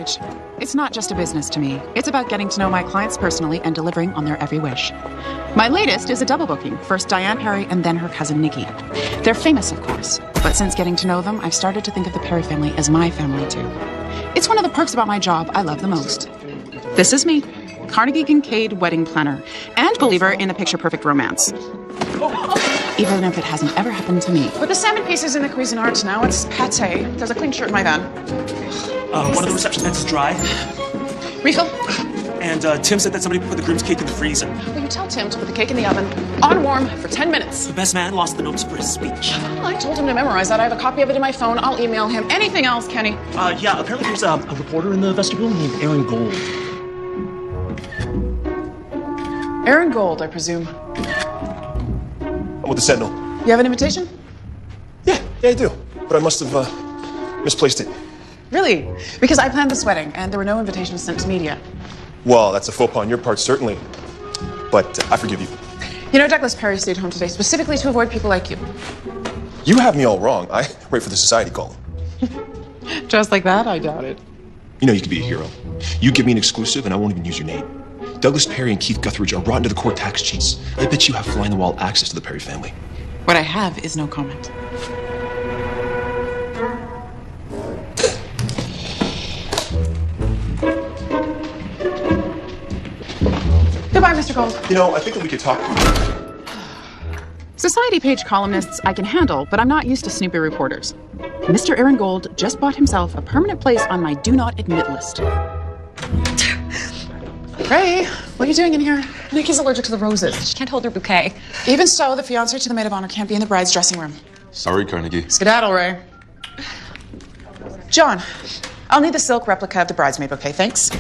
marriage. It's not just a business to me. It's about getting to know my clients personally and delivering on their every wish. My latest is a double booking. First Diane Perry and then her cousin Nikki. They're famous, of course. But since getting to know them, I've started to think of the Perry family as my family, too. It's one of the perks about my job I love the most. This is me, Carnegie Kincaid wedding planner and believer in a picture-perfect romance. Even if it hasn't ever happened to me. With the salmon pieces in the Cuisinart, now it's pate. There's a clean shirt in my van. One of the reception vents is dry. Refill? And Tim said that somebody put the groom's cake in the freezer. Will you tell Tim to put the cake in the oven, on warm, for 10 minutes? The best man lost the notes for his speech. I told him to memorize that. I have a copy of it in my phone. I'll email him. Anything else, Kenny? Yeah, apparently there's a reporter in the vestibule named Aaron Gold. Aaron Gold, I presume. I'm with the Sentinel. You have an invitation? Yeah, I do. But I must have misplaced it. Really? Because I planned this wedding, and there were no invitations sent to media. Well, that's a faux pas on your part, certainly. But I forgive you. You know, Douglas Perry stayed home today specifically to avoid people like you. You have me all wrong. I wait for the society call. Just like that? I doubt it. You know you could be a hero. You give me an exclusive, and I won't even use your name. Douglas Perry and Keith Guthridge are brought into the court tax cheats. I bet you have fly-in-the-wall access to the Perry family. What I have is no comment. Goodbye, Mr. Gold. You know, I think that we could talk. Society page columnists I can handle, but I'm not used to snoopy reporters. Mr. Aaron Gold just bought himself a permanent place on my do not admit list. Ray, what are you doing in here? Nikki's allergic to the roses. She can't hold her bouquet. Even so, the fiancé to the maid of honor can't be in the bride's dressing room. Sorry, Carnegie. Skedaddle, Ray. John, I'll need the silk replica of the bridesmaid bouquet, thanks.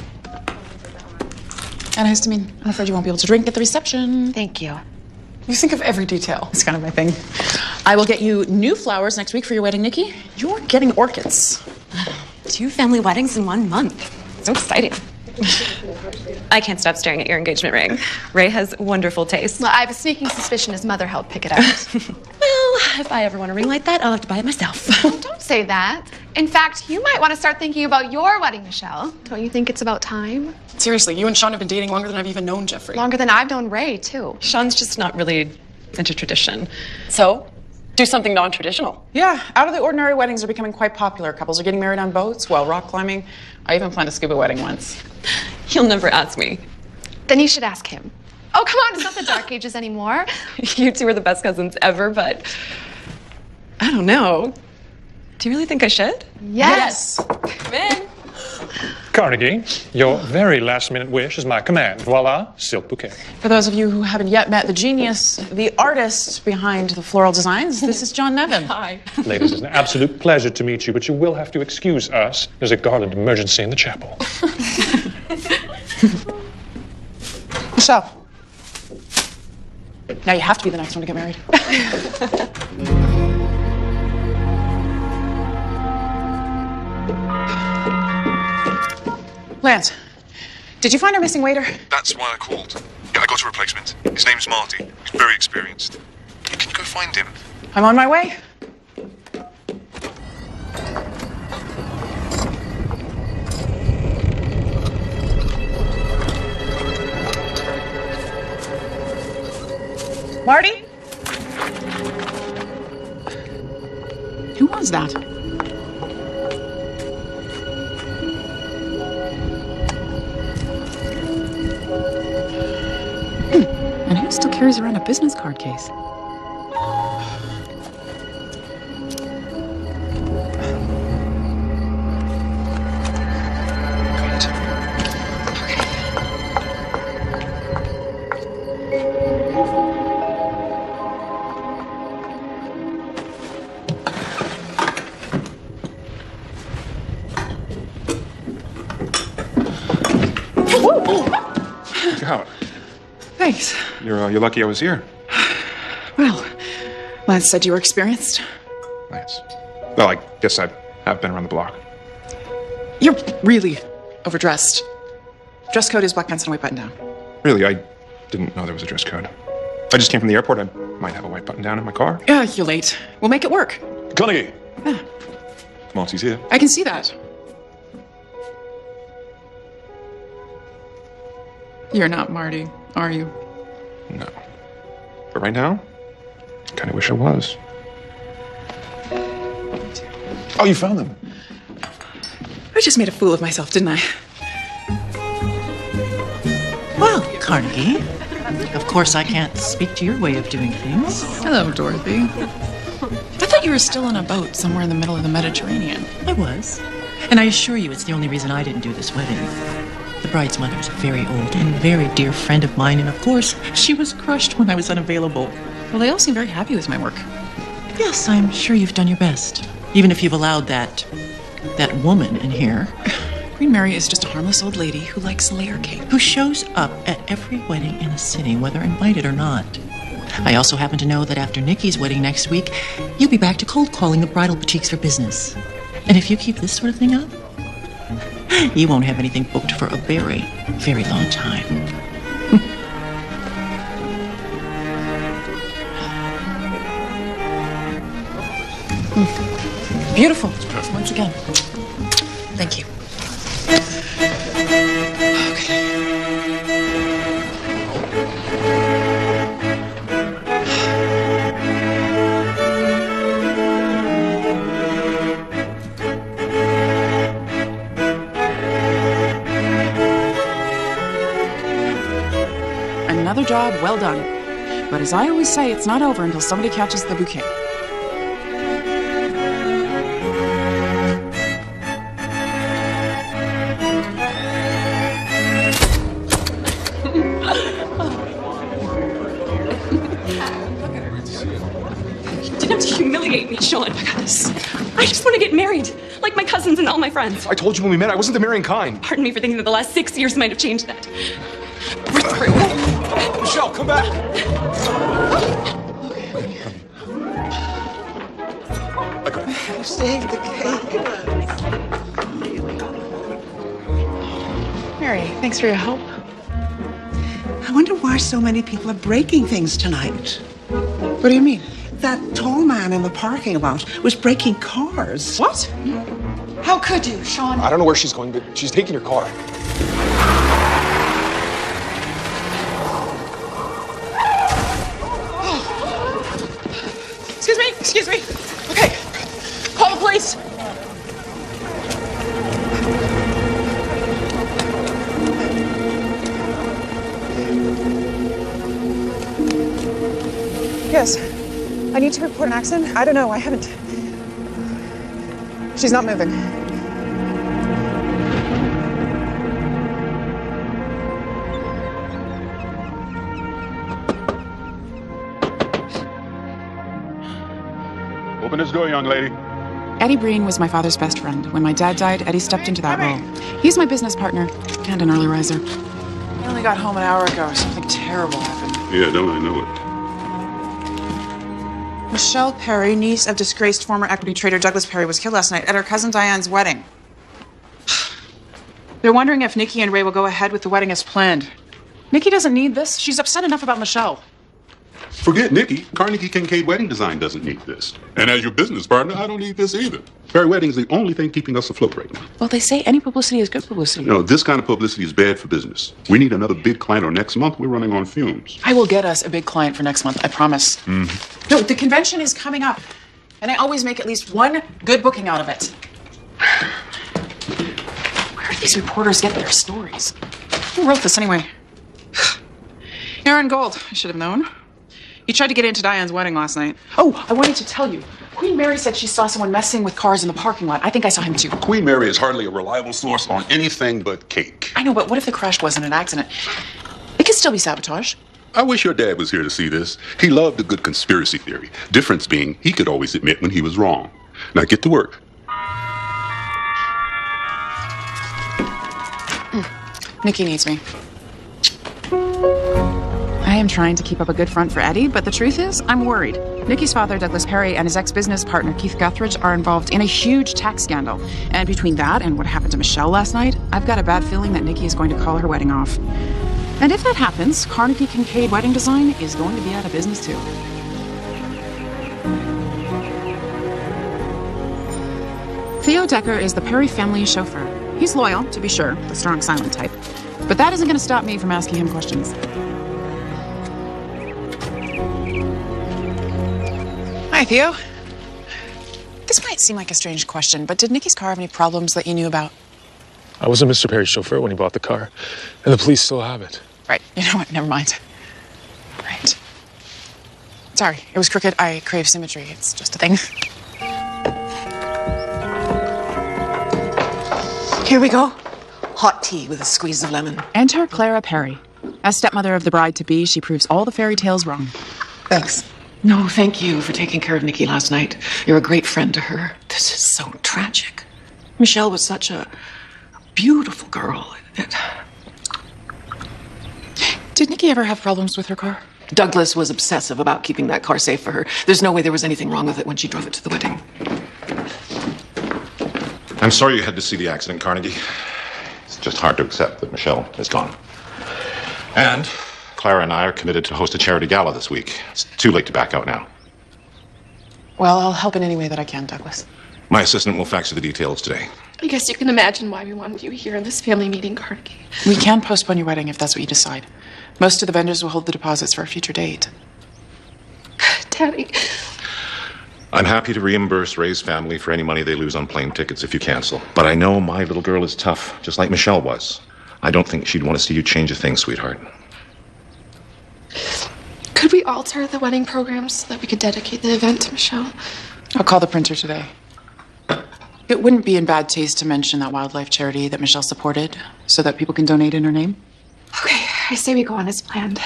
Antihistamine. I'm afraid you won't be able to drink at the reception. Thank you. You think of every detail. It's kind of my thing. I will get you new flowers next week for your wedding, Nikki. You're getting orchids. 2 family weddings in 1 month. So exciting. I can't stop staring at your engagement ring. Ray has wonderful taste. Well, I have a sneaking suspicion his mother helped pick it out. Well, if I ever want a ring like that, I'll have to buy it myself. Don't say that. In fact, you might want to start thinking about your wedding, Michelle. Don't you think it's about time? Seriously, you and Sean have been dating longer than I've even known Jeffrey. Longer than I've known Ray, too. Sean's just not really into tradition. So, do something non-traditional. Yeah, out of the ordinary weddings are becoming quite popular. Couples are getting married on boats, while rock climbing. I even planned a scuba wedding once. He'll never ask me. Then you should ask him. Oh, come on, it's not the Dark Ages anymore. You two are the best cousins ever, but I don't know. Do you really think I should? Yes. Come in. Carnegie, your very last-minute wish is my command. Voila, silk bouquet. For those of you who haven't yet met the genius, the artist behind the floral designs, this is John Nevin. Hi. Ladies, it's an absolute pleasure to meet you, but you will have to excuse us. There's a garland emergency in the chapel. Michelle. Now you have to be the next one to get married. Lance, did you find our missing waiter? That's why I called. Yeah, I got a replacement. His name's Marty. He's very experienced. Can you go find him? I'm on my way. Marty? Who was that? And who still carries around a business card case? God. Thanks. You're lucky I was here. Well, Lance said you were experienced. Lance. Well, I guess I have been around the block. You're really overdressed. Dress code is black pants and a white button down. Really, I didn't know there was a dress code. I just came from the airport. I might have a white button down in my car. Yeah, you're late. We'll make it work. Carnegie. Yeah, Marty's here. I can see that. You're not Marty, are you? No. But right now, I kind of wish I was. Oh, you found them. I just made a fool of myself, didn't I? Well, Carnegie, of course I can't speak to your way of doing things. Hello, Dorothy. I thought you were still on a boat somewhere in the middle of the Mediterranean. I was. And I assure you it's the only reason I didn't do this wedding. The bride's mother is a very old and very dear friend of mine, and of course, she was crushed when I was unavailable. Well, they all seem very happy with my work. Yes, I'm sure you've done your best. Even if you've allowed that woman in here. Queen Mary is just a harmless old lady who likes layer cake. Who shows up at every wedding in the city, whether invited or not. I also happen to know that after Nikki's wedding next week, you'll be back to cold calling the bridal boutiques for business. And if you keep this sort of thing up, you won't have anything booked for a very, very long time. Beautiful. Once again. Thank you. Another job well done. But as I always say, it's not over until somebody catches the bouquet. You didn't have to humiliate me, Sean. I got this. I just want to get married, like my cousins and all my friends. I told you when we met, I wasn't the marrying kind. Pardon me for thinking that the last 6 years might have changed that. We're through. Michelle, come back. I got it. You saved the cake. Mary, thanks for your help. I wonder why so many people are breaking things tonight. What do you mean? That tall man in the parking lot was breaking cars. What? How could you, Sean? I don't know where she's going, but she's taking your car. Excuse me. Okay. Call the police. Yes. I need to report an accident. I don't know. I haven't. She's not moving. Open this door, young lady. Eddie Breen was my father's best friend. When my dad died, Eddie stepped into that role. He's my business partner and an early riser. I only got home an hour ago. Something terrible happened. Yeah, don't I know it? Michelle Perry, niece of disgraced former equity trader Douglas Perry, was killed last night at her cousin Diane's wedding. They're wondering if Nikki and Ray will go ahead with the wedding as planned. Nikki doesn't need this. She's upset enough about Michelle. Forget Nikki. Carnegie Kincaid Wedding Design doesn't need this. And as your business partner, I don't need this either. Perry Wedding is the only thing keeping us afloat right now. Well, they say any publicity is good publicity. You know, this kind of publicity is bad for business. We need another big client, or next month we're running on fumes. I will get us a big client for next month, I promise. Mm-hmm. No, the convention is coming up, and I always make at least one good booking out of it. Where do these reporters get their stories? Who wrote this anyway? Aaron Gold, I should have known. He tried to get into Diane's wedding last night. Oh, I wanted to tell you. Queen Mary said she saw someone messing with cars in the parking lot. I think I saw him too. Queen Mary is hardly a reliable source on anything but cake. I know, but what if the crash wasn't an accident? It could still be sabotage. I wish your dad was here to see this. He loved a good conspiracy theory. Difference being, he could always admit when he was wrong. Now get to work. Nikki needs me. I am trying to keep up a good front for Eddie, but the truth is, I'm worried. Nikki's father, Douglas Perry, and his ex-business partner, Keith Guthridge, are involved in a huge tax scandal. And between that and what happened to Michelle last night, I've got a bad feeling that Nikki is going to call her wedding off. And if that happens, Carnegie Kincaid Wedding Design is going to be out of business too. Theo Decker is the Perry family chauffeur. He's loyal, to be sure, the strong silent type. But that isn't going to stop me from asking him questions. Hi, Theo. This might seem like a strange question, but did Nikki's car have any problems that you knew about? I wasn't Mr. Perry's chauffeur when he bought the car, and the police still have it. Right. You know what? Never mind. Right. Sorry, it was crooked. I crave symmetry. It's just a thing. Here we go. Hot tea with a squeeze of lemon. Enter Clara Perry. As stepmother of the bride-to-be, she proves all the fairy tales wrong. Thanks. No, thank you for taking care of Nikki last night. You're a great friend to her. This is so tragic. Michelle was such a beautiful girl. Did Nikki ever have problems with her car? Douglas was obsessive about keeping that car safe for her. There's no way there was anything wrong with it when she drove it to the wedding. I'm sorry you had to see the accident, Carnegie. It's just hard to accept that Michelle is gone. And Clara and I are committed to host a charity gala this week. It's too late to back out now. Well, I'll help in any way that I can, Douglas. My assistant will fax you the details today. I guess you can imagine why we wanted you here in this family meeting, Carnegie. We can postpone your wedding if that's what you decide. Most of the vendors will hold the deposits for a future date. Daddy. I'm happy to reimburse Ray's family for any money they lose on plane tickets if you cancel. But I know my little girl is tough, just like Michelle was. I don't think she'd want to see you change a thing, sweetheart. Could we alter the wedding program so that we could dedicate the event to Michelle? I'll call the printer today. It wouldn't be in bad taste to mention that wildlife charity that Michelle supported so that people can donate in her name. Okay, I say we go on as planned.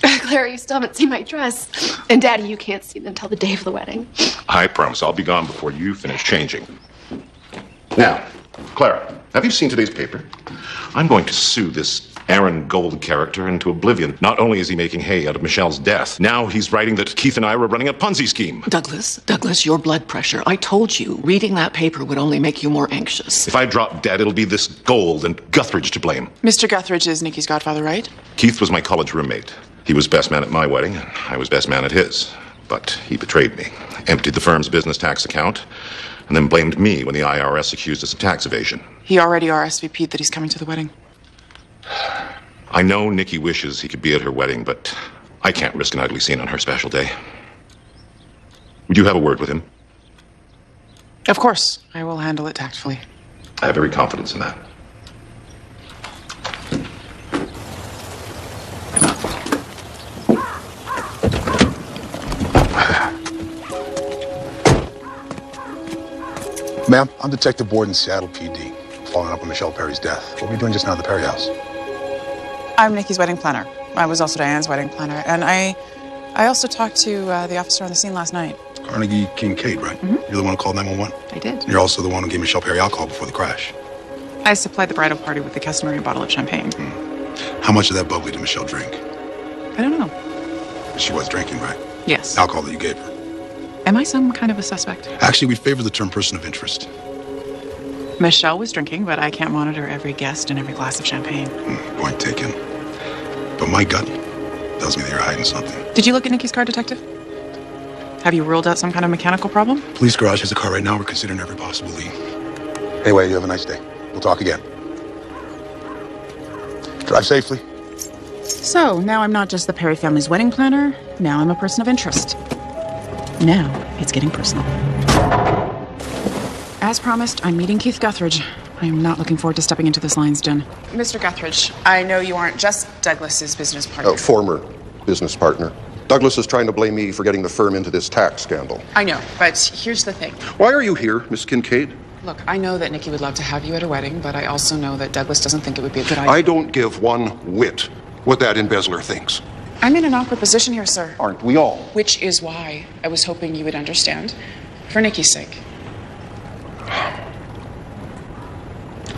Clara, you still haven't seen my dress. And Daddy, you can't see it until the day of the wedding. I promise I'll be gone before you finish changing. Now, Clara, have you seen today's paper? I'm going to sue this Aaron Gold character into oblivion. Not only is he making hay out of Michelle's death, now he's writing that Keith and I were running a Ponzi scheme. Douglas, your blood pressure. I told you, reading that paper would only make you more anxious. If I drop dead, it'll be this Gold and Guthridge to blame. Mr. Guthridge is Nikki's godfather, right? Keith was my college roommate. He was best man at my wedding, and I was best man at his. But he betrayed me, emptied the firm's business tax account, and then blamed me when the IRS accused us of tax evasion. He already RSVP'd that he's coming to the wedding. I know Nikki wishes he could be at her wedding, but I can't risk an ugly scene on her special day. Would you have a word with him? Of course. I will handle it tactfully. I have every confidence in that. Ma'am, I'm Detective Ward in Seattle PD, following up on Michelle Perry's death. What were you doing just now at the Perry house? I'm Nikki's wedding planner. I was also Diane's wedding planner. And I also talked to the officer on the scene last night. Carnegie Kincaid, right? Mm-hmm. You're the one who called 911? I did. You're also the one who gave Michelle Perry alcohol before the crash. I supplied the bridal party with the customary bottle of champagne. How much of that bubbly did Michelle drink? I don't know. She was drinking, right? Yes. Alcohol that you gave her. Am I some kind of a suspect? Actually, we favor the term person of interest. Michelle was drinking, but I can't monitor every guest and every glass of champagne. Point taken. But my gut tells me that you're hiding something. Did you look at Nikki's car, Detective? Have you ruled out some kind of mechanical problem? Police garage has a car right now. We're considering every possible lead. Anyway, you have a nice day. We'll talk again. Drive safely. So, now I'm not just the Perry family's wedding planner. Now I'm a person of interest. Now it's getting personal. As promised, I'm meeting Keith Guthridge. I'm not looking forward to stepping into this lion's den. Mr. Guthridge, I know you aren't just Douglas's business partner. Former business partner. Douglas is trying to blame me for getting the firm into this tax scandal. I know, but here's the thing. Why are you here, Miss Kincaid? Look, I know that Nikki would love to have you at her wedding, but I also know that Douglas doesn't think it would be a good idea. I don't give one whit what that embezzler thinks. I'm in an awkward position here, sir. Aren't we all? Which is why I was hoping you would understand. For Nikki's sake.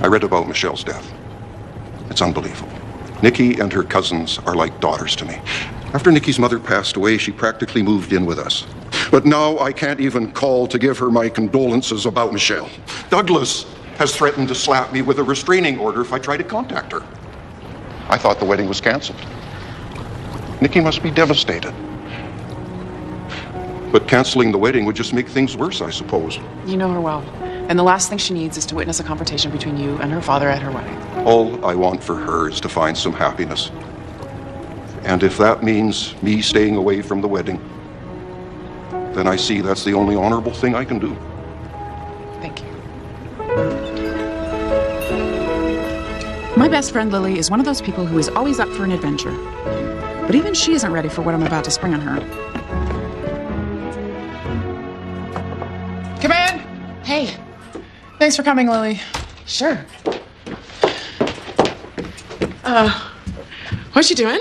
I read about Michelle's death. It's unbelievable. Nikki and her cousins are like daughters to me. After Nikki's mother passed away, she practically moved in with us. But now I can't even call to give her my condolences about Michelle. Douglas has threatened to slap me with a restraining order if I try to contact her. I thought the wedding was canceled. Nikki must be devastated. But canceling the wedding would just make things worse, I suppose. You know her well. And the last thing she needs is to witness a confrontation between you and her father at her wedding. All I want for her is to find some happiness. And if that means me staying away from the wedding, then I see that's the only honorable thing I can do. Thank you. My best friend Lily is one of those people who is always up for an adventure. But even she isn't ready for what I'm about to spring on her. Come in! Hey. Thanks for coming, Lily. Sure. What you doing?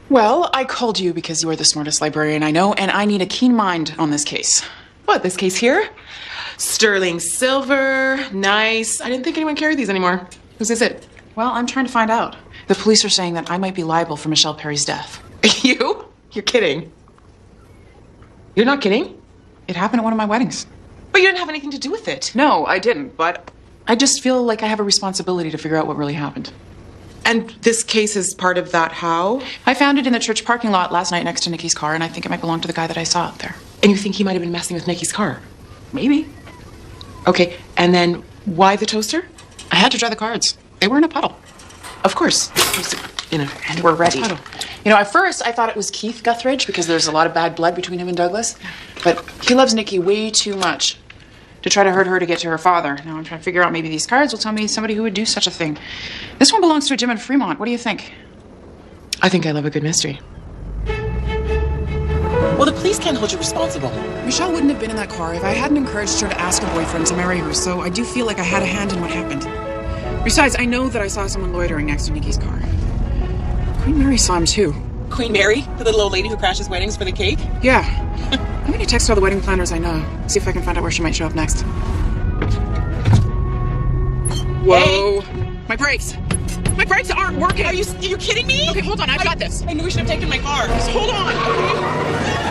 Well, I called you because you are the smartest librarian I know, and I need a keen mind on this case. What, this case here? Sterling silver, nice. I didn't think anyone carried these anymore. Whose is it? Well, I'm trying to find out. The police are saying that I might be liable for Michelle Perry's death. You? You're kidding. You're not kidding? It happened at one of my weddings. But you didn't have anything to do with it. No, I didn't, but I just feel like I have a responsibility to figure out what really happened. And this case is part of that how? I found it in the church parking lot last night next to Nikki's car, and I think it might belong to the guy that I saw out there. And you think he might have been messing with Nikki's car? Maybe. Okay, and then why the toaster? I had to dry the cards. They were in a puddle. Of course. And we're ready. You know, at first I thought it was Keith Guthridge because there's a lot of bad blood between him and Douglas. But he loves Nikki way too much to try to hurt her to get to her father. Now I'm trying to figure out maybe these cards will tell me somebody who would do such a thing. This one belongs to a gym in Fremont. What do you think? I think I love a good mystery. Well, the police can't hold you responsible. Michelle wouldn't have been in that car if I hadn't encouraged her to ask her boyfriend to marry her, so I do feel like I had a hand in what happened. Besides, I know that I saw someone loitering next to Nikki's car. Queen Mary saw him too. Queen Mary? The little old lady who crashes weddings for the cake? Yeah. I'm gonna text all the wedding planners I know. See if I can find out where she might show up next. Whoa. Hey. My brakes! My brakes aren't working! Are you kidding me? Okay, hold on, I've got this. I knew we should have taken my car. Just hold on, okay?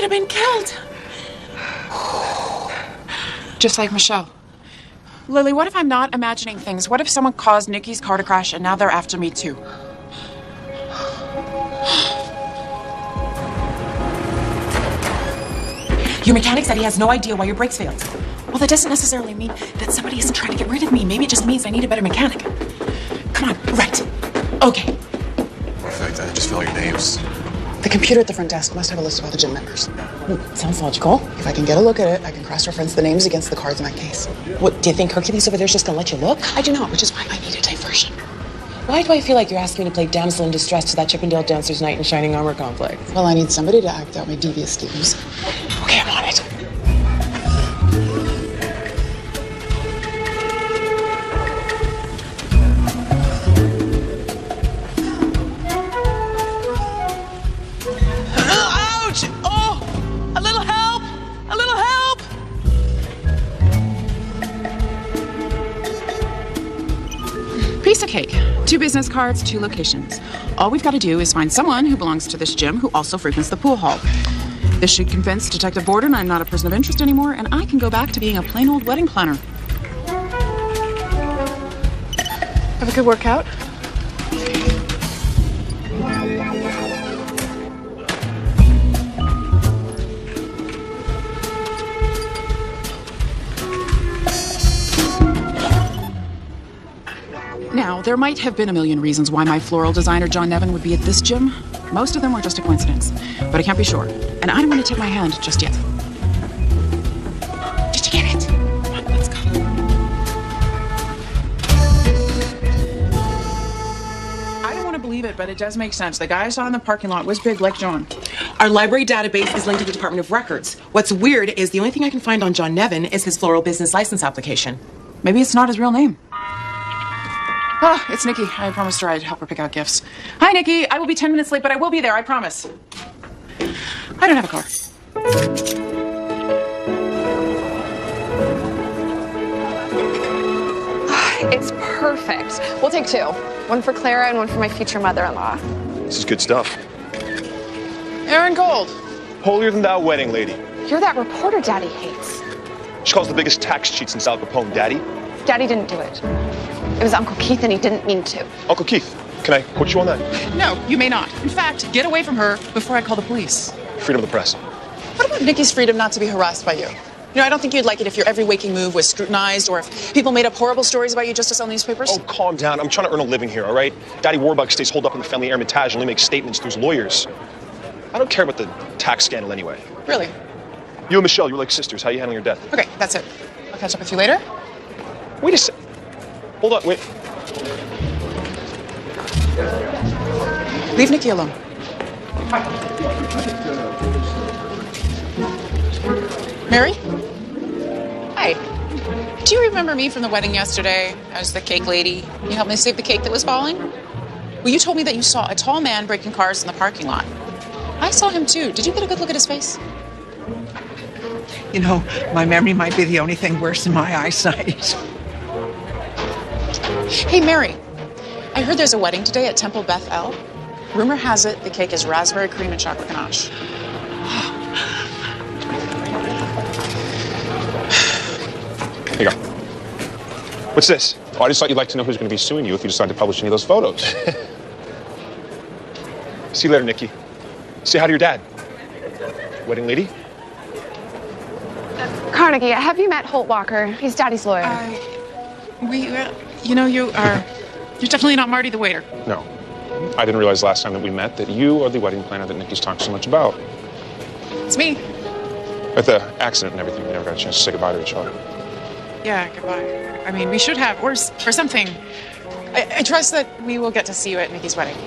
Have been killed. Just like Michelle. Lily, what if I'm not imagining things? What if someone caused Nikki's car to crash and now they're after me too? Your mechanic said he has no idea why your brakes failed. Well, that doesn't necessarily mean that somebody isn't trying to get rid of me. Maybe it just means I need a better mechanic. Come on, right. Okay. Perfect. I just fill your names. The computer at the front desk must have a list of all the gym members. Sounds logical. If I can get a look at it, I can cross-reference the names against the cards in that case. What, do you think Hercules over there is just gonna let you look? I do not, which is why I need a diversion. Why do I feel like you're asking me to play damsel in distress to that Chippendale Dancers Night in Shining Armor conflict? Well, I need somebody to act out my devious schemes. Okay, I'm on it. Piece of cake. 2 business cards, 2 locations. All we've got to do is find someone who belongs to this gym who also frequents the pool hall. This should convince Detective Borden I'm not a person of interest anymore, and I can go back to being a plain old wedding planner. Have a good workout. Now, there might have been a million reasons why my floral designer John Nevin would be at this gym. Most of them were just a coincidence, but I can't be sure. And I don't want to tip my hand just yet. Did you get it? Come on, let's go. I don't want to believe it, but it does make sense. The guy I saw in the parking lot was big like John. Our library database is linked to the Department of Records. What's weird is the only thing I can find on John Nevin is his floral business license application. Maybe it's not his real name. Ah, it's Nikki. I promised her I'd help her pick out gifts. Hi, Nikki. I will be 10 minutes late, but I will be there, I promise. I don't have a car. It's perfect. We'll take 2. One for Clara and one for my future mother-in-law. This is good stuff. Aaron Gold. Holier than thou wedding, lady. You're that reporter Daddy hates. She calls the biggest tax cheat since Al Capone, Daddy. Daddy didn't do it. It was Uncle Keith and he didn't mean to. Uncle Keith, can I quote you on that? No, you may not. In fact, get away from her before I call the police. Freedom of the press. What about Nikki's freedom not to be harassed by you? You know, I don't think you'd like it if your every waking move was scrutinized or if people made up horrible stories about you just to sell newspapers. Oh, calm down. I'm trying to earn a living here, all right? Daddy Warbuck stays holed up in the family Hermitage and only makes statements through his lawyers. I don't care about the tax scandal anyway. Really? You and Michelle, you're like sisters. How are you handling your death? Okay, that's it. I'll catch up with you later. Wait a sec. Hold on, wait. Leave Nikki alone. Mary? Hi. Do you remember me from the wedding yesterday as the cake lady? You helped me save the cake that was falling? Well, you told me that you saw a tall man breaking cars in the parking lot. I saw him too. Did you get a good look at his face? You know, my memory might be the only thing worse than my eyesight. Hey, Mary. I heard there's a wedding today at Temple Beth El. Rumor has it the cake is raspberry cream and chocolate ganache. Here you go. What's this? Oh, I just thought you'd like to know who's going to be suing you if you decide to publish any of those photos. See you later, Nikki. Say hi to your dad. Wedding lady? Carnegie, have you met Holt Walker? He's Daddy's lawyer. You're definitely not Marty the waiter. No. I didn't realize last time that we met that you are the wedding planner that Nikki's talked so much about. It's me. With the accident and everything, we never got a chance to say goodbye to each other. Yeah, goodbye. I mean, we should have, or something. I trust that we will get to see you at Nikki's wedding.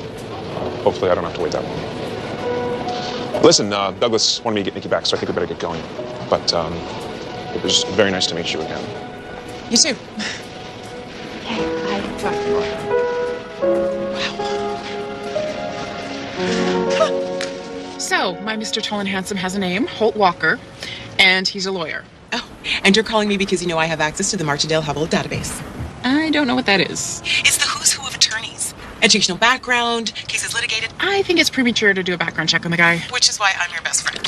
Hopefully I don't have to wait that long. Listen, Douglas wanted me to get Nikki back, so I think we better get going. But it was very nice to meet you again. You too. Okay, bye. So, my Mr. Tall and Handsome has a name, Holt Walker, and he's a lawyer. Oh, and you're calling me because you know I have access to the Martindale-Hubbell database. I don't know what that is. It's the who's who of attorneys. Educational background, cases litigated. I think it's premature to do a background check on the guy. Which is why I'm your best friend.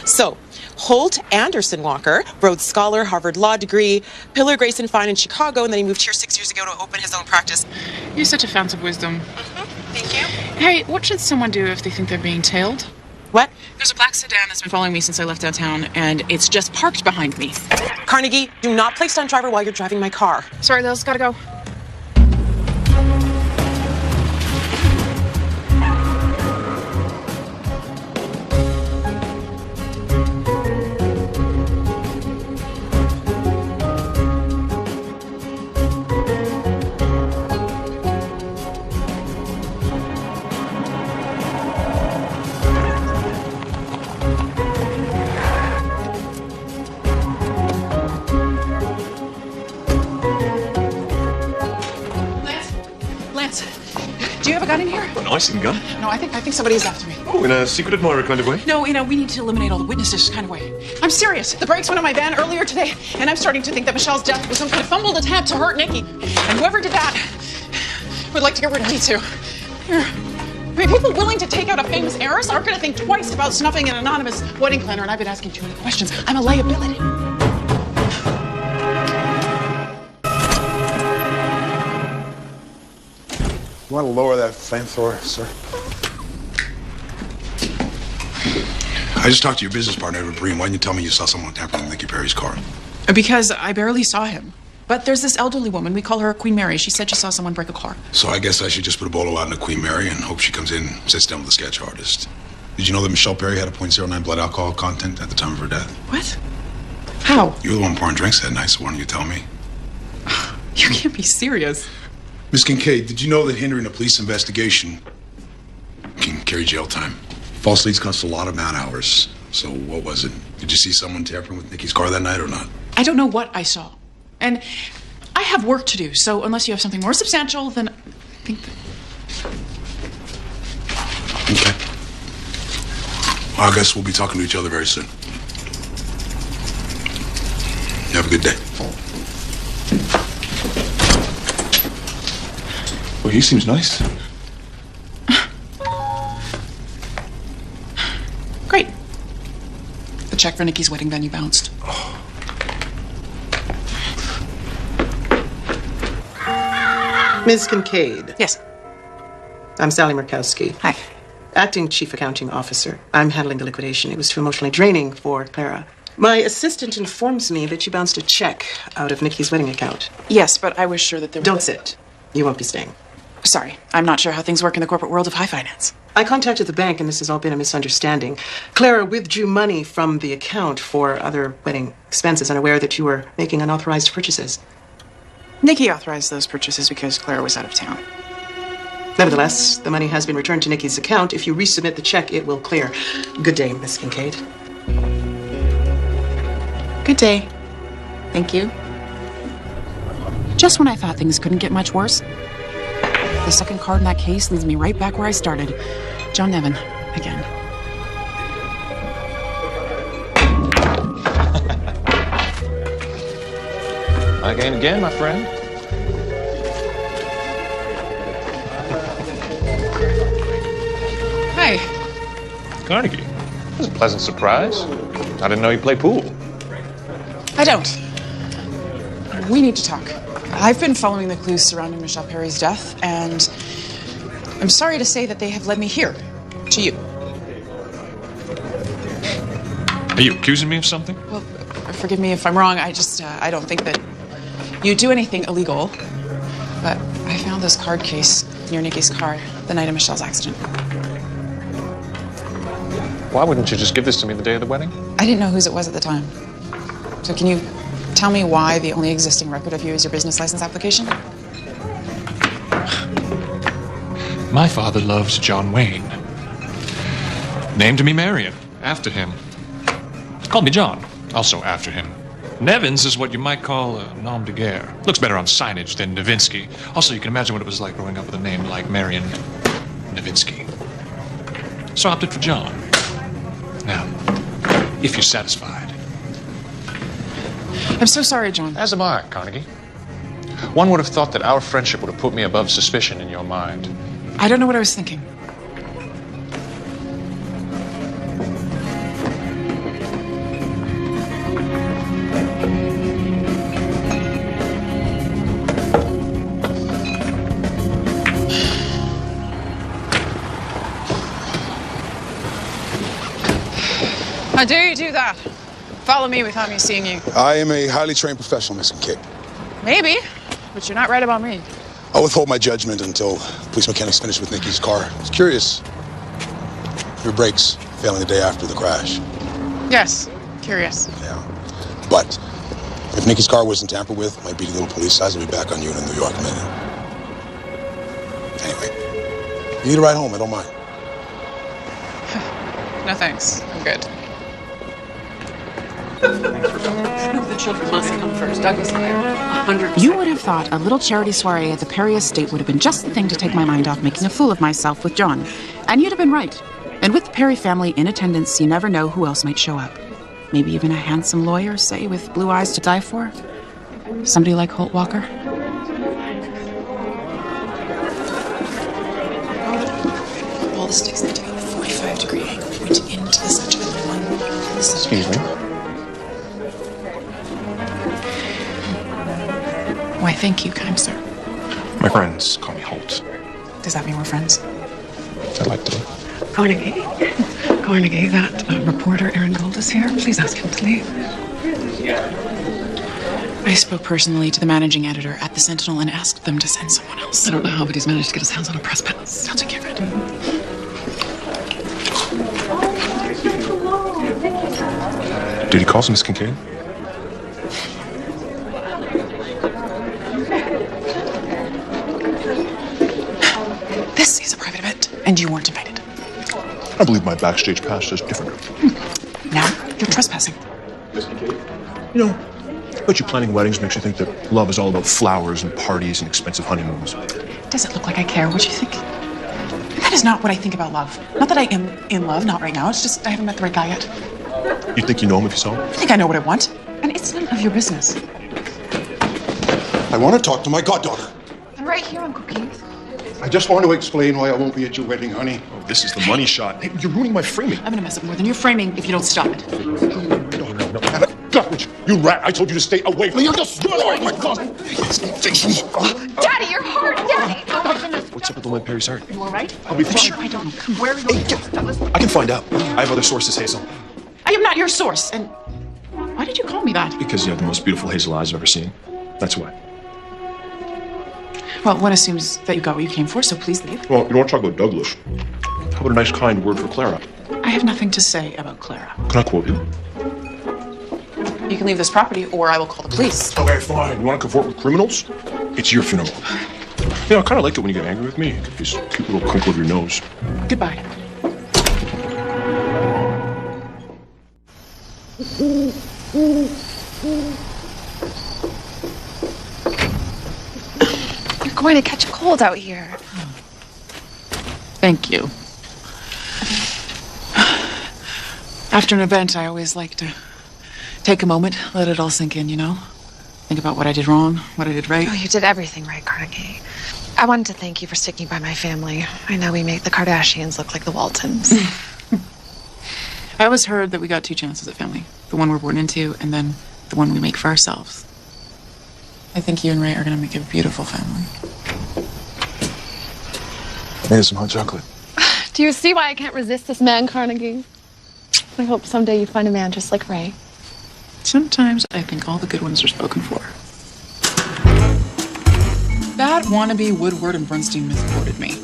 So, Holt Anderson Walker, Rhodes Scholar, Harvard Law degree, Pillar Grayson Fine in Chicago, and then he moved here 6 years ago to open his own practice. You're such a fount of wisdom. Thank you. Hey, what should someone do if they think they're being tailed? What? There's a black sedan that's been following me since I left downtown, and it's just parked behind me. Carnegie, do not play stunt driver while you're driving my car. Sorry, Liz, gotta go. Do you have a gun in here? Oh, no, I see a gun. No, I think somebody's after me. Oh, in a secret admirer kind of way? No, we need to eliminate all the witnesses kind of way. I'm serious. The brakes went on my van earlier today, and I'm starting to think that Michelle's death was some kind of fumbled attempt to hurt Nikki. And whoever did that would like to get rid of me, too. I mean, people willing to take out a famous heiress aren't going to think twice about snuffing an anonymous wedding planner, and I've been asking too many questions. I'm a liability. You want to lower that flamethrower, sir? I just talked to your business partner, Edward Breen. Why didn't you tell me you saw someone tampering with Nikki Perry's car? Because I barely saw him. But there's this elderly woman. We call her Queen Mary. She said she saw someone break a car. So I guess I should just put a bolo out in a Queen Mary and hope she comes in and sits down with a sketch artist. Did you know that Michelle Perry had a .09 blood alcohol content at the time of her death? What? How? You were the one pouring drinks that night, so why don't you tell me? You can't be serious. Miss Kincaid, did you know that hindering a police investigation can carry jail time? False leads cost a lot of man hours. So what was it? Did you see someone tampering with Nikki's car that night or not? I don't know what I saw. And I have work to do, so unless you have something more substantial, then I think that... Okay. Well, I guess we'll be talking to each other very soon. You have a good day. We he seems nice. Great. The check for Nikki's wedding venue bounced. Ms. Kincaid. Yes. I'm Sally Murkowski. Hi. Acting Chief Accounting Officer. I'm handling the liquidation. It was too emotionally draining for Clara. My assistant informs me that you bounced a check out of Nikki's wedding account. Yes, but I was sure that there Don't sit. You won't be staying. Sorry, I'm not sure how things work in the corporate world of high finance. I contacted the bank, and this has all been a misunderstanding. Clara withdrew money from the account for other wedding expenses, unaware that you were making unauthorized purchases. Nikki authorized those purchases because Clara was out of town. Nevertheless, the money has been returned to Nikki's account. If you resubmit the check, it will clear. Good day, Miss Kincaid. Good day. Thank you. Just when I thought things couldn't get much worse, the second card in that case leads me right back where I started. John Nevin, again. Again, my friend. Hi. Carnegie. That was a pleasant surprise. I didn't know you play pool. I don't. We need to talk. I've been following the clues surrounding Michelle Perry's death, and I'm sorry to say that they have led me here, to you. Are you accusing me of something? Well, forgive me if I'm wrong. I don't think that you do anything illegal. But I found this card case near Nikki's car the night of Michelle's accident. Why wouldn't you just give this to me the day of the wedding? I didn't know whose it was at the time. So can you tell me why the only existing record of you is your business license application? My father loves John Wayne. Named me Marion, after him. Called me John, also after him. Nevins is what you might call a nom de guerre. Looks better on signage than Novinsky. Also, you can imagine what it was like growing up with a name like Marion Novinsky. So I opted for John. Now, if you're satisfied. I'm so sorry, John. As am I, Carnegie. One would have thought that our friendship would have put me above suspicion in your mind. I don't know what I was thinking. How dare you do that? Follow me without me seeing you. I am a highly trained professional, Miss Kincaid. Maybe, but you're not right about me. I'll withhold my judgment until police mechanics finish with Nikki's car. I was curious. Your brakes failing the day after the crash. Yes, curious. Yeah. But if Nikki's car wasn't tampered with, my beady little police eyes will be back on you in a New York minute. Anyway, you need a ride home. I don't mind. No thanks. I'm good. The children must come first. Douglas and I are 100%. You would have thought a little charity soiree at the Perry estate would have been just the thing to take my mind off making a fool of myself with John. And you'd have been right. And with the Perry family in attendance, you never know who else might show up. Maybe even a handsome lawyer, say, with blue eyes to die for. Somebody like Holt Walker. All the sticks need to be at a 45-degree angle pointing into the center of the one. Excuse me? Why, thank you, kind sir. My friends call me Holt. Does that mean we're friends? I'd like to. Carnegie, that reporter Aaron Gold is here. Please ask him to leave. I spoke personally to the managing editor at the Sentinel and asked them to send someone else. I don't know how, but he's managed to get his hands on a press pass. I'll take care of it. Did he call Miss Kincaid? This is a private event, and you weren't invited. I believe my backstage pass is different. Now you're trespassing. You know, I bet you planning weddings makes you think that love is all about flowers and parties and expensive honeymoons. Does it look like I care what you think? That is not what I think about love. Not that I am in love, not right now. It's just I haven't met the right guy yet. You think you know him if you saw him? I think I know what I want, and it's none of your business. I want to talk to my goddaughter. I'm right here, Uncle Keith. I just want to explain why I won't be at your wedding, honey. Oh, this is the money shot. Hey, you're ruining my framing. I'm gonna mess up more than you're framing if you don't stop it. No. Guthridge, you rat. I told you to stay away from me. You're just... Oh, my God. Daddy, you're hurt. Daddy. Oh, my goodness. What's up with the limp Perry's heart? You all right? I'll be fine. I don't know. Come, where are you going? Douglas? I can find out. I have other sources, Hazel. I am not your source, and why did you call me that? Because you have the most beautiful hazel eyes I've ever seen. That's why. Well, one assumes that you got what you came for, so please leave. Well, you don't want to talk about Douglas. How about a nice, kind word for Clara? I have nothing to say about Clara. Can I quote you? You can leave this property, or I will call the police. Okay, fine. You want to convert with criminals? It's your funeral. You know, I kind of like it when you get angry with me. You get this cute little crinkle of your nose. Goodbye. You're going to catch a cold out here. Thank you. After an event, I always like to take a moment, let it all sink in, you know? Think about what I did wrong, what I did right. Oh, you did everything right, Carnegie. I wanted to thank you for sticking by my family. I know we make the Kardashians look like the Waltons. I always heard that we got two chances at family. The one we're born into, and then the one we make for ourselves. I think you and Ray are going to make a beautiful family. Here's some hot chocolate. Do you see why I can't resist this man, Carnegie? I hope someday you find a man just like Ray. Sometimes I think all the good ones are spoken for. That wannabe Woodward and Bernstein misquoted me.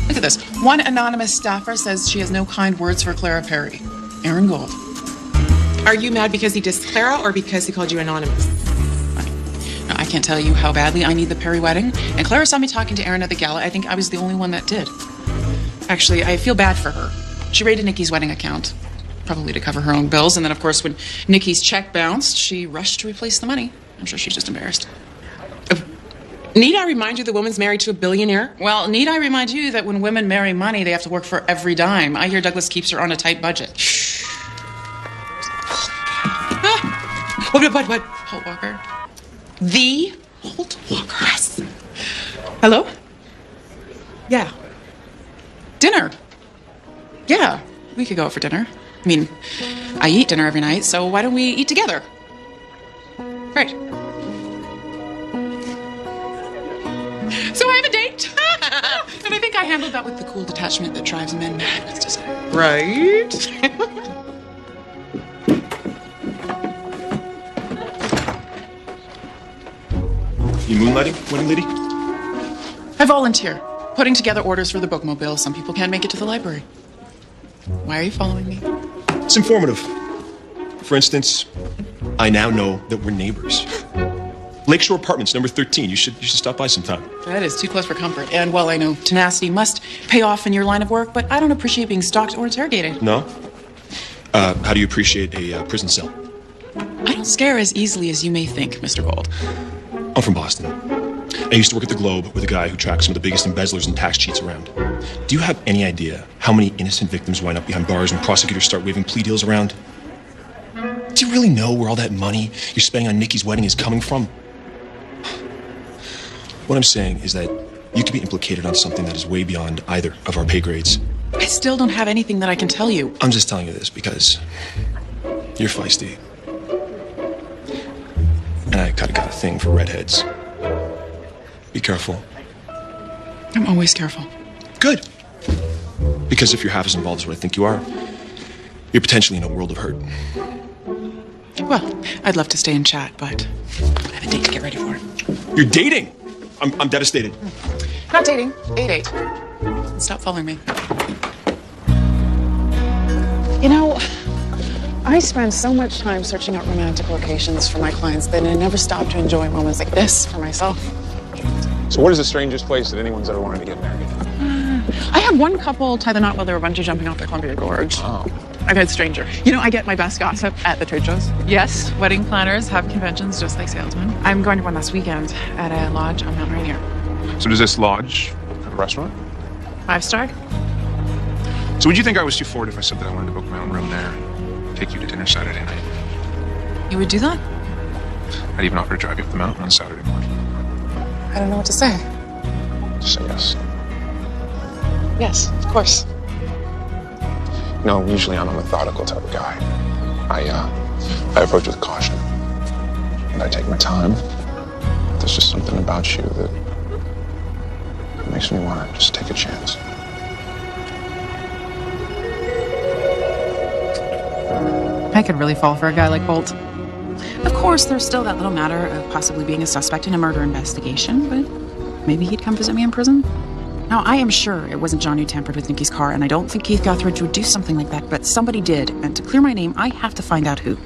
Look at this. One anonymous staffer says she has no kind words for Clara Perry. Aaron Gold. Are you mad because he dissed Clara or because he called you anonymous? Now, I can't tell you how badly I need the Perry wedding. And Clara saw me talking to Aaron at the gala. I think I was the only one that did. Actually, I feel bad for her. She raided Nikki's wedding account, probably to cover her own bills. And then, of course, when Nikki's check bounced, she rushed to replace the money. I'm sure she's just embarrassed. Need I remind you the woman's married to a billionaire? Well, need I remind you that when women marry money, they have to work for every dime. I hear Douglas keeps her on a tight budget. Shh. What? Holt Walker. The Holt Walker? Yes. Hello? Yeah. Dinner. Yeah, we could go out for dinner. I mean, I eat dinner every night, so why don't we eat together? Right. So I have a date. And I think I handled that with the cool detachment that drives men mad with desire. Right? You moonlighting, wedding lady? I volunteer, putting together orders for the bookmobile. Some people can't make it to the library. Why are you following me? It's informative. For instance, I now know that we're neighbors. Lakeshore Apartments, number 13. You should stop by sometime. That is too close for comfort. And while I know tenacity must pay off in your line of work, but I don't appreciate being stalked or interrogated. No? How do you appreciate a prison cell? I don't scare as easily as you may think, Mr. Gold. I'm from Boston. I used to work at the Globe with a guy who tracks some of the biggest embezzlers and tax cheats around. Do you have any idea how many innocent victims wind up behind bars when prosecutors start waving plea deals around? Do you really know where all that money you're spending on Nikki's wedding is coming from? What I'm saying is that you could be implicated on something that is way beyond either of our pay grades. I still don't have anything that I can tell you. I'm just telling you this because you're feisty. And I kind of got a thing for redheads. Be careful. I'm always careful. Good. Because if you're half as involved as what I think you are, you're potentially in a world of hurt. Well, I'd love to stay and chat, but I have a date to get ready for. You're dating? I'm devastated. Not dating. 8-8. Stop following me. You know, I spend so much time searching out romantic locations for my clients that I never stop to enjoy moments like this for myself. So what is the strangest place that anyone's ever wanted to get married? I had one couple tie the knot while they were bungee jumping off the Columbia Gorge. Oh. I've had stranger. You know, I get my best gossip at the trade shows. Yes, wedding planners have conventions just like salesmen. I'm going to one last weekend at a lodge on Mount Rainier. So does this lodge have a restaurant? 5-star? So would you think I was too forward if I said that I wanted to book my own room there and take you to dinner Saturday night? You would do that? I'd even offer to drive you up the mountain on Saturday morning. I don't know what to say. Just say yes. Yes, of course. No, usually I'm a methodical type of guy. I approach with caution. And I take my time. There's just something about you that makes me want to just take a chance. I could really fall for a guy like Bolt. Of course, there's still that little matter of possibly being a suspect in a murder investigation, but maybe he'd come visit me in prison. Now, I am sure it wasn't John who tampered with Nikki's car, and I don't think Keith Guthridge would do something like that, but somebody did, and to clear my name, I have to find out who.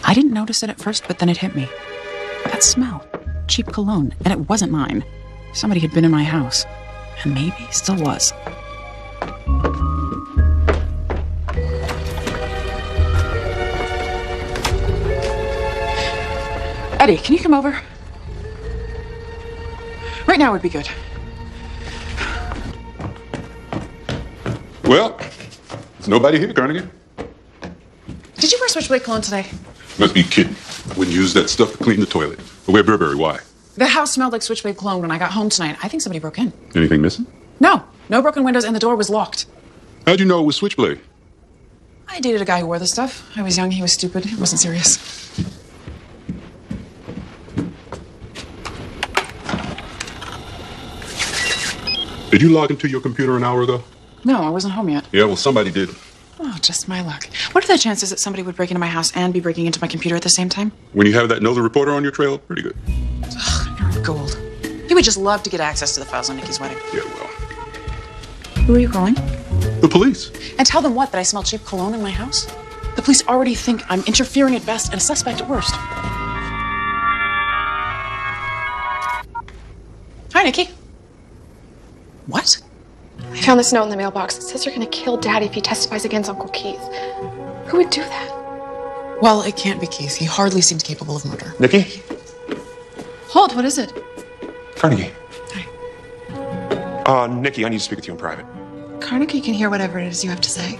I didn't notice it at first, but then it hit me. That smell. Cheap cologne, and it wasn't mine. Somebody had been in my house, and maybe still was. Eddie, can you come over? Right now would be good. Well, there's nobody here, Carnegie. Did you wear Switchblade cologne today? Must be kidding. I wouldn't use that stuff to clean the toilet. But where Burberry? Why? The house smelled like Switchblade cologne when I got home tonight. I think somebody broke in. Anything missing? No broken windows, and the door was locked. How'd you know it was Switchblade? I dated a guy who wore this stuff. I was young, he was stupid. It wasn't serious. Did you log into your computer an hour ago? No, I wasn't home yet. Yeah, well, somebody did. Oh, just my luck. What are the chances that somebody would break into my house and be breaking into my computer at the same time? When you have that Know the Reporter on your trail, pretty good. Ugh, Aaron Gold. He would just love to get access to the files on Nikki's wedding. Yeah, well. Who are you calling? The police. And tell them what? That I smell cheap cologne in my house? The police already think I'm interfering at best and a suspect at worst. Hi, Nikki. What? I found this note in the mailbox. It says you're gonna kill Daddy if he testifies against Uncle Keith. Who would do that? Well, it can't be Keith. He hardly seems capable of murder. Nikki? Hold, what is it? Carnegie. Nikki, I need to speak with you in private. Carnegie can hear whatever it is you have to say.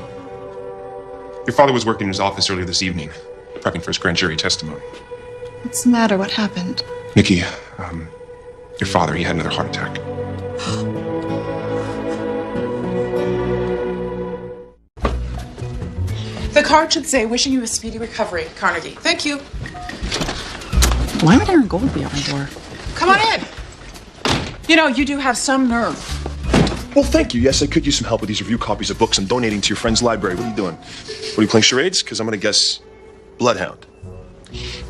Your father was working in his office earlier this evening, prepping for his grand jury testimony. What's the matter? What happened? Nikki, your father, he had another heart attack. The card should say, wishing you a speedy recovery, Carnegie. Thank you. Why would Aaron Gold be at my door? Come on in. You know, you do have some nerve. Well, thank you. Yes, I could use some help with these review copies of books I'm donating to your friend's library. What are you doing? What, are you playing charades? Because I'm going to guess Bloodhound.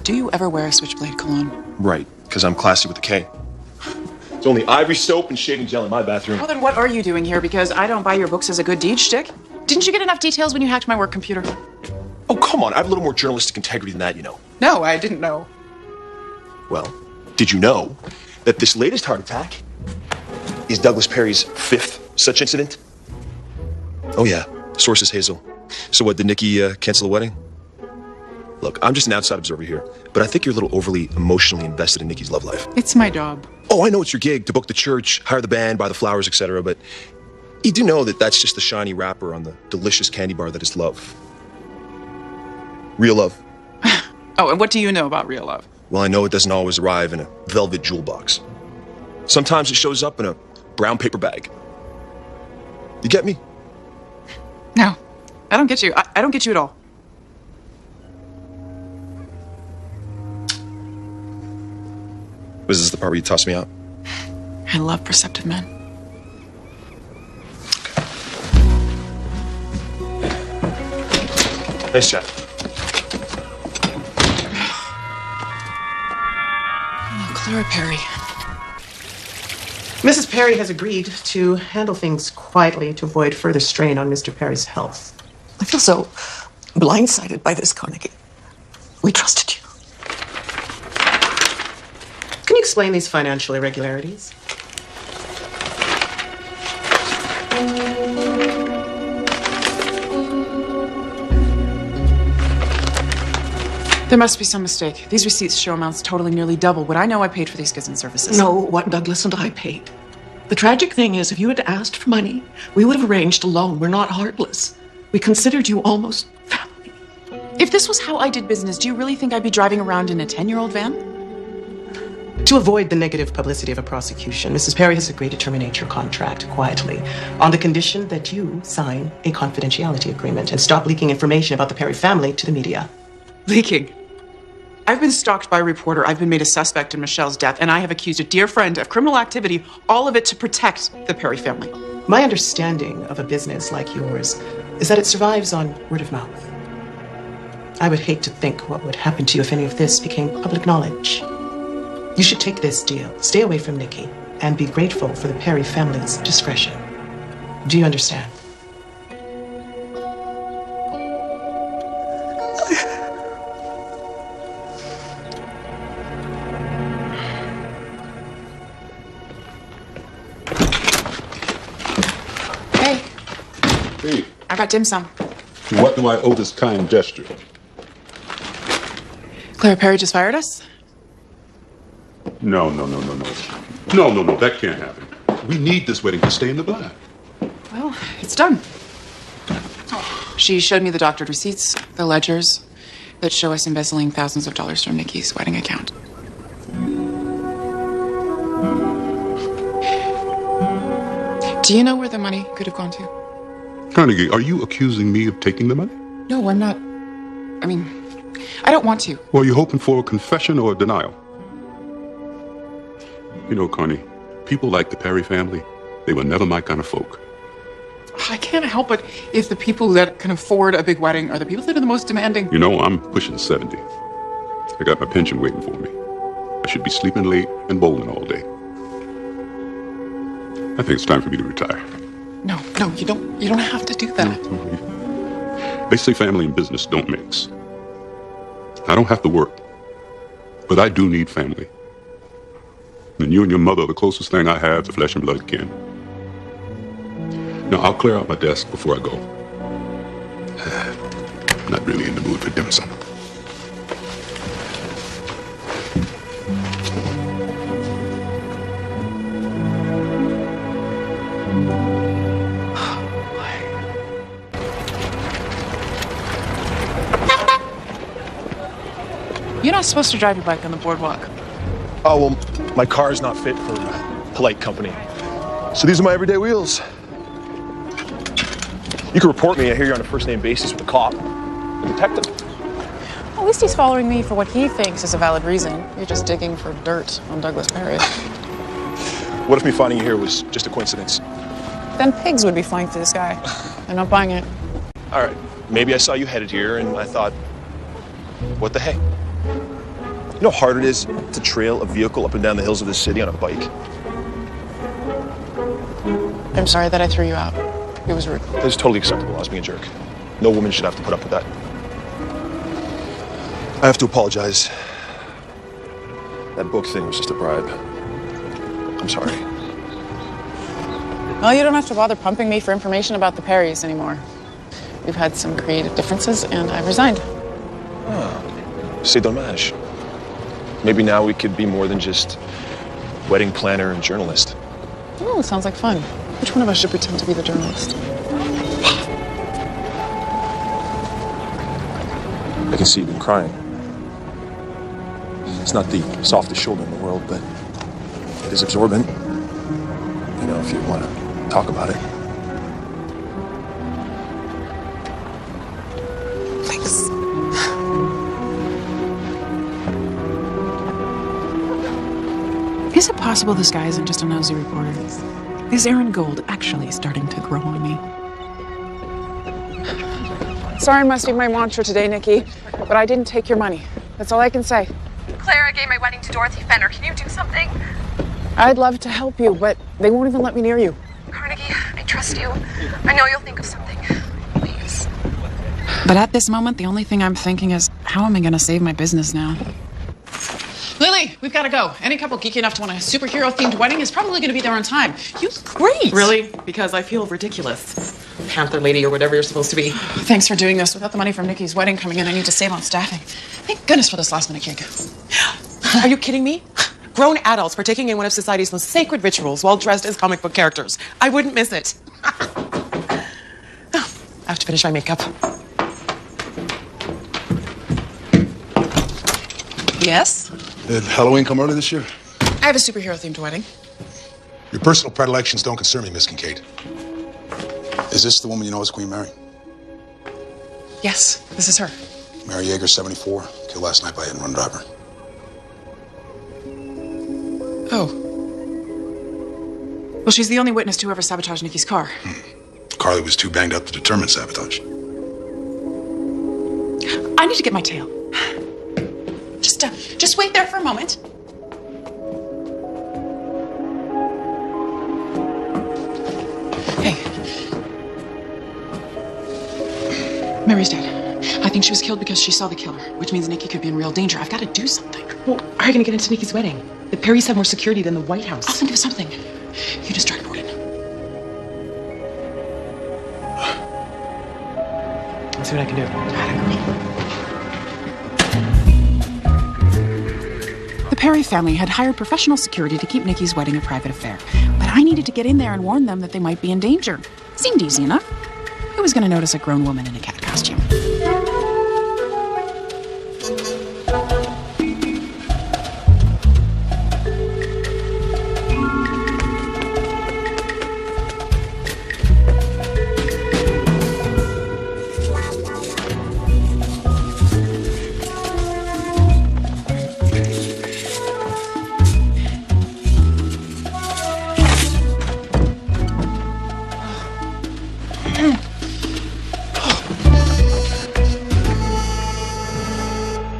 Do you ever wear a Switchblade cologne? Right, because I'm classy with a K. It's only ivory soap and shaving gel in my bathroom. Well, then what are you doing here? Because I don't buy your books as a good deed shtick. Didn't you get enough details when you hacked my work computer? Oh, come on. I have a little more journalistic integrity than that, you know. No, I didn't know. Well, did you know that this latest heart attack is Douglas Perry's 5th such incident? Oh, yeah. Source is Hazel. So what, did Nikki cancel the wedding? Look, I'm just an outside observer here, but I think you're a little overly emotionally invested in Nikki's love life. It's my job. Oh, I know it's your gig to book the church, hire the band, buy the flowers, etc., but you do know that that's just the shiny wrapper on the delicious candy bar that is love. Real love. Oh, and what do you know about real love? Well, I know it doesn't always arrive in a velvet jewel box. Sometimes it shows up in a brown paper bag. You get me? No, I don't get you. I don't get you at all. Was this the part where you tossed me out? I love perceptive men. Nice job. Oh, Clara Perry. Mrs. Perry has agreed to handle things quietly to avoid further strain on Mr. Perry's health. I feel so blindsided by this, Carnegie. We trusted you. Can you explain these financial irregularities? There must be some mistake. These receipts show amounts totaling nearly double what I know I paid for these goods and services. No, what Douglas and I paid. The tragic thing is, if you had asked for money, we would have arranged a loan. We're not heartless. We considered you almost family. If this was how I did business, do you really think I'd be driving around in a 10-year-old van? To avoid the negative publicity of a prosecution, Mrs. Perry has agreed to terminate your contract quietly on the condition that you sign a confidentiality agreement and stop leaking information about the Perry family to the media. Leaking? I've been stalked by a reporter. I've been made a suspect in Michelle's death, and I have accused a dear friend of criminal activity, all of it to protect the Perry family. My understanding of a business like yours is that it survives on word of mouth. I would hate to think what would happen to you if any of this became public knowledge. You should take this deal, stay away from Nikki, and be grateful for the Perry family's discretion. Do you understand? Hey, Hey, I got dim sum. what do I owe this kind gesture? Clara Perry just fired us? No, that can't happen. We need this wedding to stay in the black. Well, it's done. She showed me the doctored receipts, the ledgers that show us embezzling thousands of dollars from Nikki's wedding account. Do you know where the money could have gone to? Carnegie, are you accusing me of taking the money? No, I'm not. I mean, I don't want to. Or are you hoping for a confession or a denial? You know, Carney, people like the Perry family, they were never my kind of folk. I can't help it if the people that can afford a big wedding are the people that are the most demanding. You know, I'm pushing 70. I got my pension waiting for me. I should be sleeping late and bowling all day. I think it's time for me to retire. No, you don't have to do that. They say family and business don't mix. I don't have to work, but I do need family. And you and your mother are the closest thing I have to flesh and blood kin. Now, I'll clear out my desk before I go. I'm not really in the mood for dim sum. You're not supposed to drive your bike on the boardwalk. Oh, well, my car is not fit for polite company. So these are my everyday wheels. You can report me. I hear you're on a first-name basis with a cop, a detective. At least he's following me for what he thinks is a valid reason. You're just digging for dirt on Douglas Perry. What if me finding you here was just a coincidence? Then pigs would be flying through the sky. I'm not buying it. All right, maybe I saw you headed here and I thought, what the heck? You know how hard it is to trail a vehicle up and down the hills of this city on a bike? I'm sorry that I threw you out. It was rude. It's totally acceptable. I was being a jerk. No woman should have to put up with that. I have to apologize. That book thing was just a bribe. I'm sorry. Well, you don't have to bother pumping me for information about the Perrys anymore. We've had some creative differences, and I've resigned. Oh, c'est dommage. Maybe now we could be more than just wedding planner and journalist. Oh, sounds like fun. Which one of us should pretend to be the journalist? I can see you've been crying. It's not the softest shoulder in the world, but it is absorbent. You know, if you want to talk about it. Thanks. Is it possible this guy isn't just a nosy reporter? Is Aaron Gold actually starting to grow on me? Sorry must be my mantra today, Nikki, but I didn't take your money. That's all I can say. Clara gave my wedding to Dorothy Fenner. Can you do something? I'd love to help you, but they won't even let me near you. Carnegie, I trust you. I know you'll think of something. Please. But at this moment, the only thing I'm thinking is, how am I going to save my business now? Lily, we've got to go. Any couple geeky enough to want a superhero-themed wedding is probably going to be there on time. You look great. Really? Because I feel ridiculous. Panther lady or whatever you're supposed to be. Thanks for doing this. Without the money from Nikki's wedding coming in, I need to save on staffing. Thank goodness for this last-minute gig. Are you kidding me? Grown adults partaking in one of society's most sacred rituals while dressed as comic book characters. I wouldn't miss it. I have to finish my makeup. Yes? Did Halloween come early this year? I have a superhero-themed wedding. Your personal predilections don't concern me, Miss Kincaid. Is this the woman you know as Queen Mary? Yes, this is her. Mary Yeager, 74, killed last night by a hit-and-run driver. Oh. Well, she's the only witness to whoever sabotaged Nikki's car. Carly was too banged up to determine sabotage. I need to get my tail. Just wait there for a moment. Hey. Mary's dead. I think she was killed because she saw the killer, which means Nikki could be in real danger. I've got to do something. Well, how are you going to get into Nikki's wedding? The Perrys have more security than the White House. I'll think of something. You distract Gordon. Let's see what I can do. The Perry family had hired professional security to keep Nikki's wedding a private affair. But I needed to get in there and warn them that they might be in danger. Seemed easy enough. Who was going to notice a grown woman in a cat costume?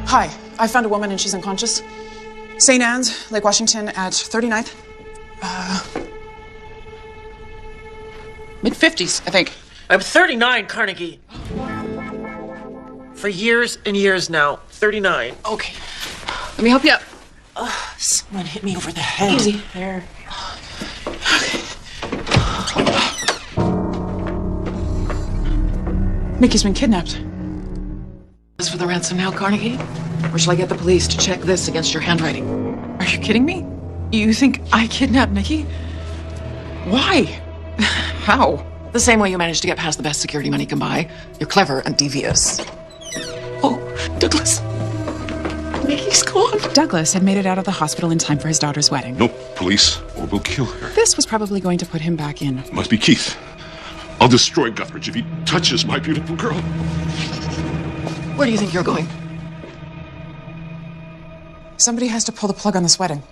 Hi, I found a woman and she's unconscious. St. Anne's, Lake Washington at 39th. Mid-50s, I think. I'm 39, Carnegie. For years and years now. 39. Okay. Let me help you up. Someone hit me over the head. Easy. There. Nikki's been kidnapped. This for the ransom now, Carnegie? Or shall I get the police to check this against your handwriting? Are you kidding me? You think I kidnapped Nikki? Why? How? The same way you managed to get past the best security money can buy. You're clever and devious. Oh, Douglas. Nikki's gone. Douglas had made it out of the hospital in time for his daughter's wedding. No, police, or we'll kill her. This was probably going to put him back in. Must be Keith. I'll destroy Guthridge if he touches my beautiful girl. Where do you think you're going? Somebody has to pull the plug on this wedding.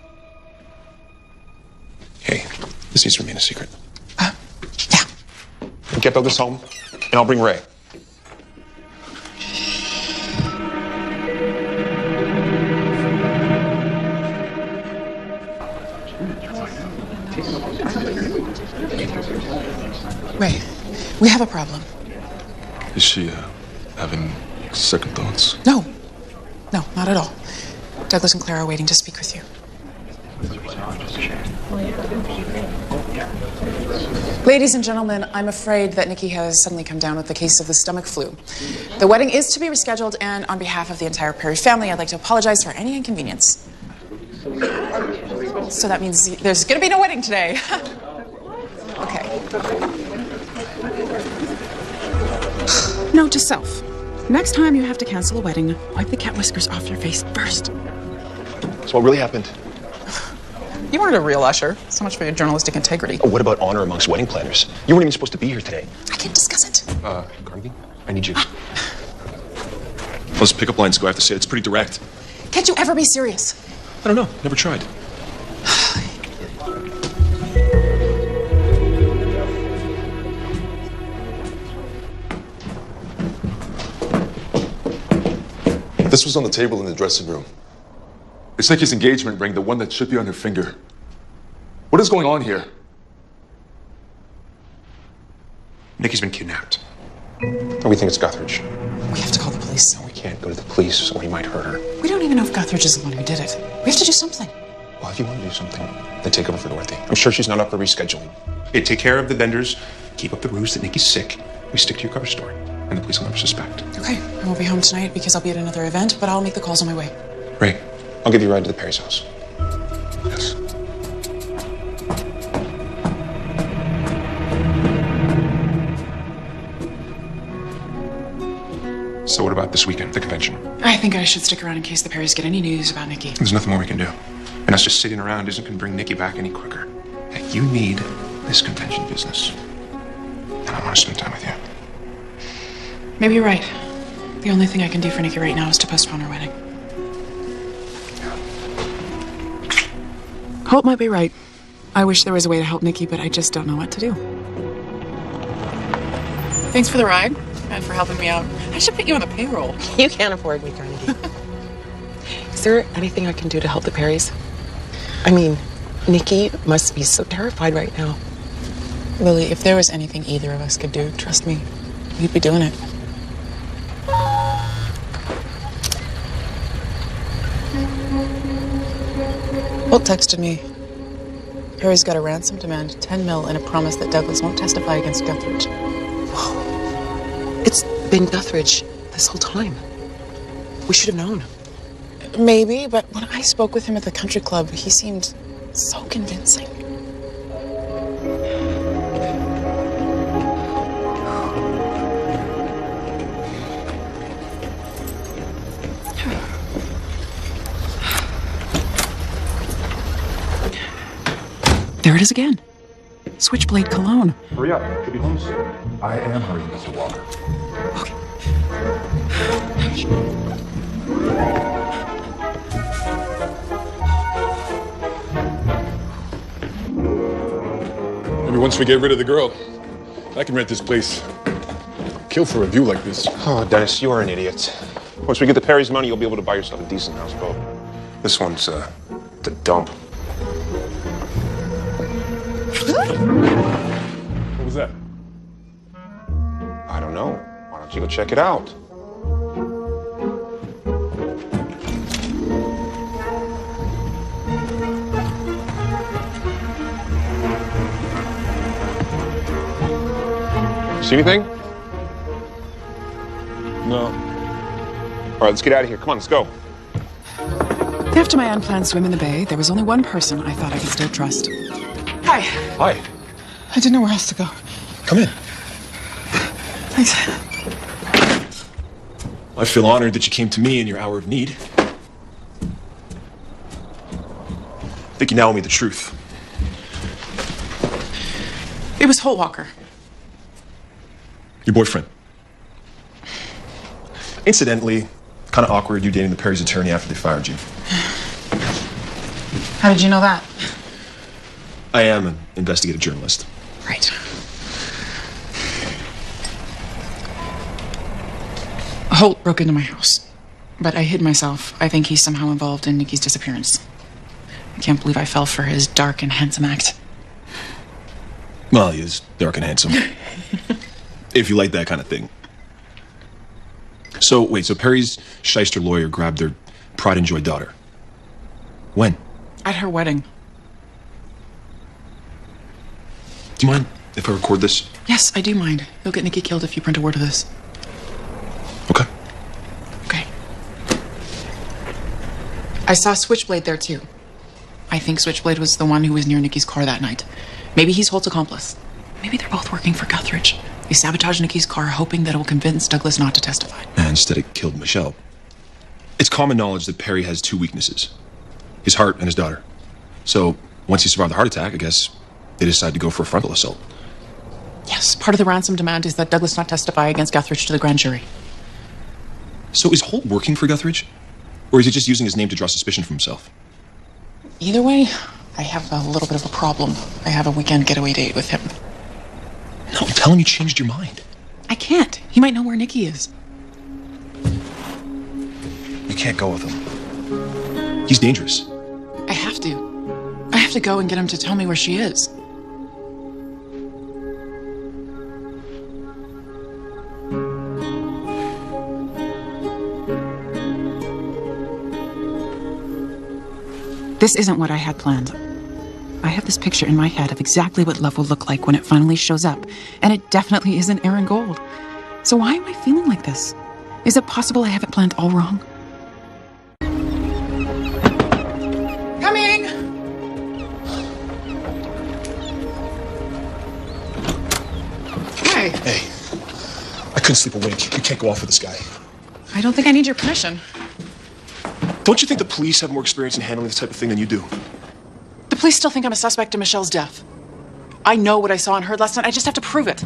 Hey, this needs to remain a secret. Get Douglas home, and I'll bring Ray. Ray, we have a problem. Is she having second thoughts? No, not at all. Douglas and Clara are waiting to speak with you. Ladies and gentlemen, I'm afraid that Nikki has suddenly come down with the case of the stomach flu. The wedding is to be rescheduled, and on behalf of the entire Perry family, I'd like to apologize for any inconvenience. So that means there's going to be no wedding today. Okay. Note to self. Next time you have to cancel a wedding, wipe the cat whiskers off your face first. So what really happened? You weren't a real usher. So much for your journalistic integrity. Oh, what about honor amongst wedding planners? You weren't even supposed to be here today. I can't discuss it. Carnegie, I need you. Those pickup lines go, I have to say, it's pretty direct. Can't you ever be serious? I don't know. Never tried. This was on the table in the dressing room. It's Nikki's engagement ring, the one that should be on her finger. What is going on here? Nikki's been kidnapped. We think it's Guthridge. We have to call the police. We can't go to the police or he might hurt her. We don't even know if Guthridge is the one who did it. We have to do something. Well, if you want to do something, then take over for Dorothy. I'm sure she's not up for rescheduling. Hey, take care of the vendors. Keep up the ruse that Nikki's sick. We stick to your cover story. And the police will never suspect. Okay, I won't be home tonight because I'll be at another event, but I'll make the calls on my way. Ray, I'll give you a ride to the Perry's house. Yes. So what about this weekend, the convention? I think I should stick around in case the Perrys get any news about Nikki. There's nothing more we can do. And us just sitting around isn't going to bring Nikki back any quicker. Hey, you need this convention business. And I want to spend time with you. Maybe you're right. The only thing I can do for Nikki right now is to postpone her wedding. Holt might be right. I wish there was a way to help Nikki, but I just don't know what to do. Thanks for the ride and for helping me out. I should put you on the payroll. You can't afford me, Carnegie. Is there anything I can do to help the Perrys? I mean, Nikki must be so terrified right now. Lily, if there was anything either of us could do, trust me, we'd be doing it. Holt texted me. Perry's got a ransom demand, 10 mil, and a promise that Douglas won't testify against Guthridge. Whoa. It's been Guthridge this whole time. We should have known. Maybe, but when I spoke with him at the country club, he seemed so convincing. There it is again. Switchblade cologne. Hurry up. Should be home soon. I am hurrying, Mr. Walker. Maybe once we get rid of the girl, I can rent this place. Kill for a view like this. Oh, Dennis, you are an idiot. Once we get the Perry's money, you'll be able to buy yourself a decent houseboat. This one's, the dump. What was that? I don't know. Why don't you go check it out? See anything? No. All right, let's get out of here. Come on, let's go. After my unplanned swim in the bay, there was only one person I thought I could still trust. Hi. Hi. I didn't know where else to go. Come in. Thanks. I feel honored that you came to me in your hour of need. I think you now owe me the truth. It was Holt Walker. Your boyfriend. Incidentally, kind of awkward you dating the Perry's attorney after they fired you. How did you know that? I am an investigative journalist. Right. Holt broke into my house, but I hid myself. I think he's somehow involved in Nikki's disappearance. I can't believe I fell for his dark and handsome act. Well, he is dark and handsome. If you like that kind of thing. So, wait, so Perry's shyster lawyer grabbed their pride and joy daughter. When? At her wedding. Do you mind if I record this? Yes, I do mind. You'll get Nikki killed if you print a word of this. Okay. Okay. I saw Switchblade there, too. I think Switchblade was the one who was near Nikki's car that night. Maybe he's Holt's accomplice. Maybe they're both working for Guthridge. They sabotaged Nikki's car, hoping that it will convince Douglas not to testify. And instead it killed Michelle. It's common knowledge that Perry has two weaknesses. His heart and his daughter. So, once he survived the heart attack, I guess they decided to go for a frontal assault. Yes, part of the ransom demand is that Douglas not testify against Guthridge to the grand jury. So is Holt working for Guthridge? Or is he just using his name to draw suspicion from himself? Either way, I have a little bit of a problem. I have a weekend getaway date with him. No, tell him you changed your mind. I can't. He might know where Nikki is. You can't go with him. He's dangerous. I have to. I have to go and get him to tell me where she is. This isn't what I had planned. I have this picture in my head of exactly what love will look like when it finally shows up, and it definitely isn't Aaron Gold. So why am I feeling like this? Is it possible I have it planned all wrong? Coming! Hey. Hey, I couldn't sleep awake. You can't go off with this guy. I don't think I need your permission. Don't you think the police have more experience in handling this type of thing than you do? The police still think I'm a suspect in Michelle's death. I know what I saw and heard last night. I just have to prove it.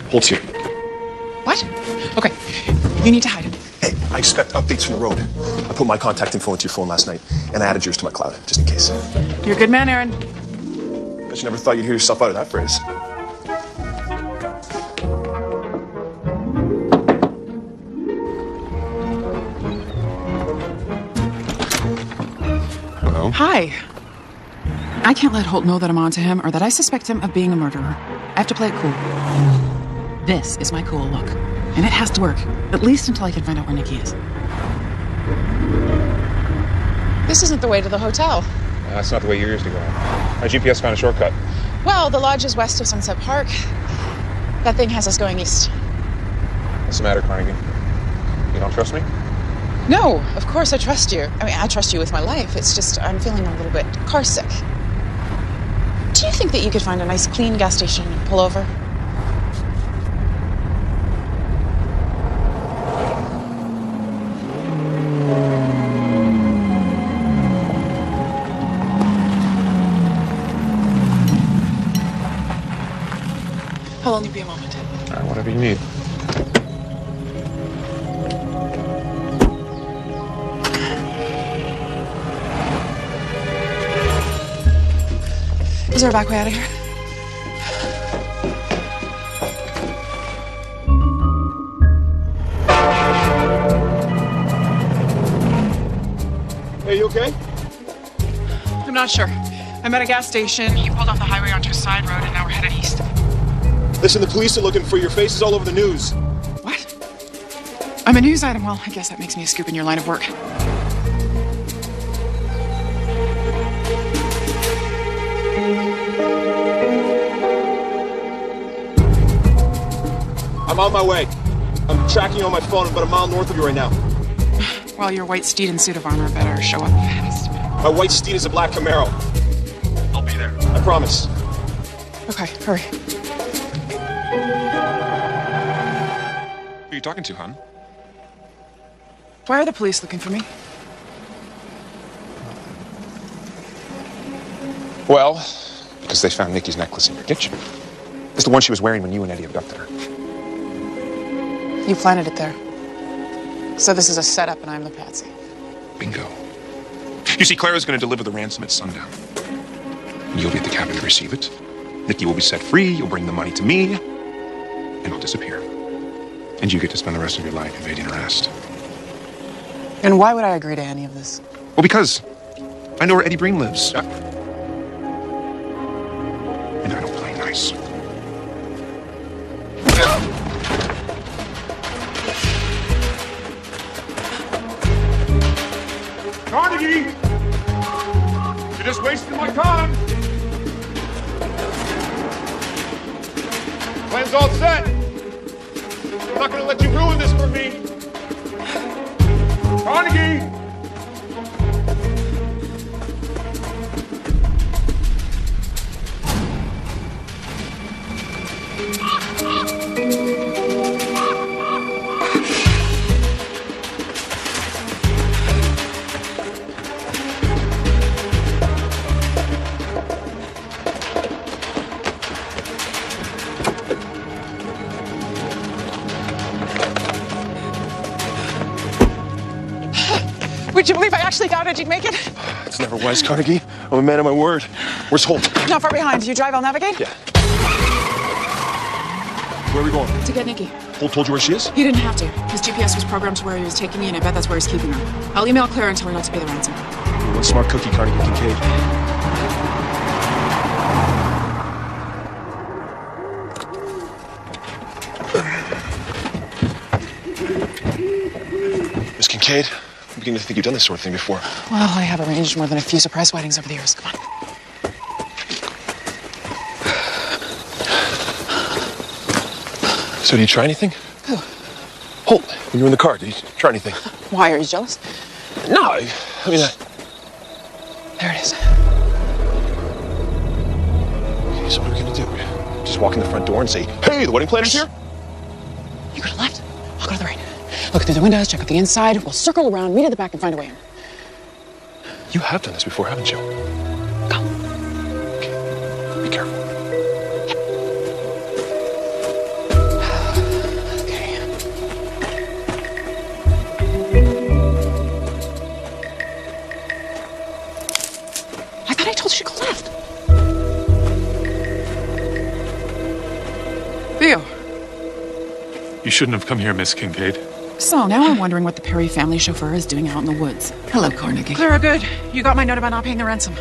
Holt's here. What? Okay. You need to hide it. Hey, I expect updates from the road. I put my contact info into your phone last night, and I added yours to my cloud, just in case. You're a good man, Aaron. Bet you never thought you'd hear yourself out of that phrase. Hello? Hi. I can't let Holt know that I'm on to him or that I suspect him of being a murderer. I have to play it cool. This is my cool look. And it has to work, at least until I can find out where Nikki is. This isn't the way to the hotel. That's not the way you used to go. My GPS found a shortcut. Well, the lodge is west of Sunset Park. That thing has us going east. What's the matter, Carnegie? You don't trust me? No, of course I trust you. I mean, I trust you with my life. It's just I'm feeling a little bit car sick. Do you think that you could find a nice, clean gas station and pull over? I'll only be a moment. All right, whatever you need. Is there a back way out of here? Hey, you okay? I'm not sure. I'm at a gas station. He pulled off the highway onto a side road, and now we're headed east. Listen, the police are looking for your faces all over the news. What? I'm a news item. Well, I guess that makes me a scoop in your line of work. I'm on my way. I'm tracking you on my phone, but a mile north of you right now. Well, your white steed and suit of armor better show up fast. My white steed is a black Camaro. I'll be there. I promise. Okay, hurry. Who are you talking to, hon? Why are the police looking for me? Well, because they found Nikki's necklace in your kitchen. It's the one she was wearing when you and Eddie abducted her. You planted it there. So this is a setup and I'm the patsy. Bingo. You see, Clara's going to deliver the ransom at sundown. You'll be at the cabin to receive it. Nikki will be set free, you'll bring the money to me, and I'll disappear. And you get to spend the rest of your life evading arrest. And why would I agree to any of this? Well, because I know where Eddie Breen lives. And I don't play nice. Carnegie! You're just wasting my time! Plan's all set! I'm not gonna let you ruin this for me! Carnegie! Would you believe I actually doubted you'd make it? It's never wise, Carnegie. I'm a man of my word. Where's Holt? Not far behind. You drive, I'll navigate? Yeah. Where are we going? To get Nikki. Holt told you where she is? He didn't have to. His GPS was programmed to where he was taking me, and I bet that's where he's keeping her. I'll email Clara and tell her not to pay the ransom. You're one smart cookie, Carnegie Kincaid. Miss Kincaid, I'm beginning to think you've done this sort of thing before. Well, I have arranged more than a few surprise weddings over the years. Come on. So, did you try anything? Who? Holt, when you were in the car, did you try anything? Why? Are you jealous? No, I mean... There it is. Okay, so what are we gonna do? Just walk in the front door and say, hey, the wedding planner's here? You could have left. I'll go to the right. Look, through the windows, check out the inside. We'll circle around, meet at the back, and find a way in. You have done this before, haven't you? Go. Okay. Be careful. I thought I told you to go left. Theo. You shouldn't have come here, Miss Kincaid. So now I'm wondering what the Perry family chauffeur is doing out in the woods. Hello, Carnegie. Clara, good. You got my note about not paying the ransom.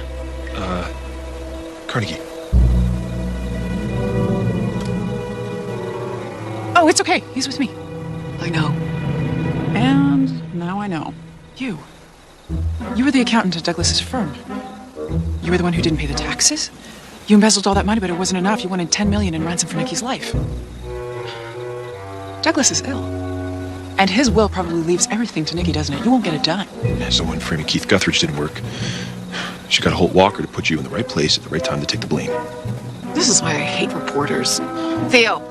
Carnegie. Oh, it's okay. He's with me. I know. And now I know. You were the accountant at Douglas's firm. You were the one who didn't pay the taxes. You embezzled all that money, but it wasn't enough. You wanted $10 million in ransom for Nikki's life. Douglas is ill. And his will probably leaves everything to Nikki, doesn't it? You won't get a dime. So when framing Keith Guthridge didn't work, she got Holt Walker to put you in the right place at the right time to take the blame. This is why I hate reporters. Theo,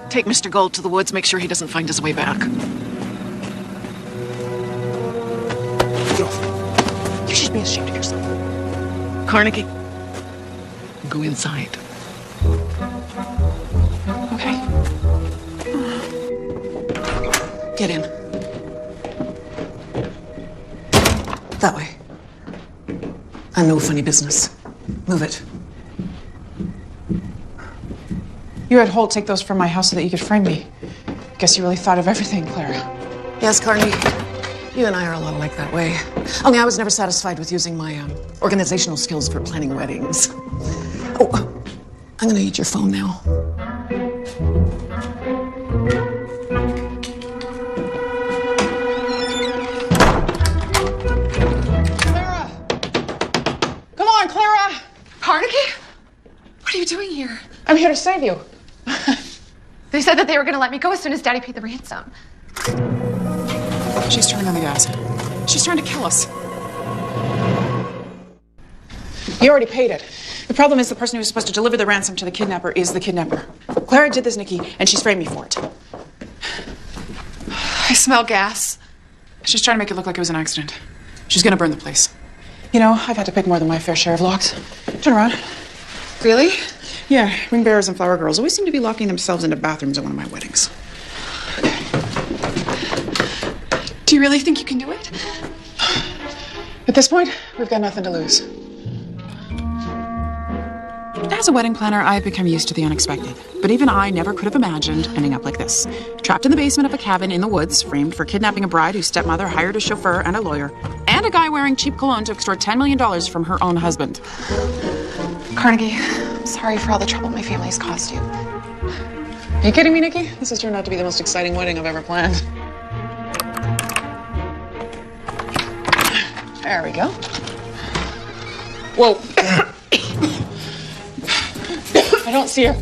take Mr. Gold to the woods. Make sure he doesn't find his way back. You should be ashamed of yourself. Carnegie, go inside. Okay. Get in. That way. I'm no funny business. Move it. You had Holt take those from my house so that you could frame me. Guess you really thought of everything, Clara. Yes, Carnegie. You and I are a lot alike that way. Only I was never satisfied with using my organizational skills for planning weddings. Oh, I'm gonna need your phone now. Clara! Come on, Clara! Carnegie? What are you doing here? I'm here to save you. They said that they were going to let me go as soon as Daddy paid the ransom. She's turning on the gas. She's trying to kill us. You already paid it. The problem is the person who was supposed to deliver the ransom to the kidnapper is the kidnapper. Clara did this, Nikki, and she's framed me for it. I smell gas. She's trying to make it look like it was an accident. She's gonna burn the place. You know, I've had to pick more than my fair share of locks. Turn around. Really? Yeah, ring bearers and flower girls always seem to be locking themselves into bathrooms at one of my weddings. Do you really think you can do it? At this point, we've got nothing to lose. As a wedding planner, I've become used to the unexpected. But even I never could have imagined ending up like this. Trapped in the basement of a cabin in the woods, framed for kidnapping a bride whose stepmother hired a chauffeur and a lawyer, and a guy wearing cheap cologne to extort $10 million from her own husband. Carnegie, I'm sorry for all the trouble my family's caused you. Are you kidding me, Nikki? This has turned out to be the most exciting wedding I've ever planned. There we go. Whoa. I don't see her.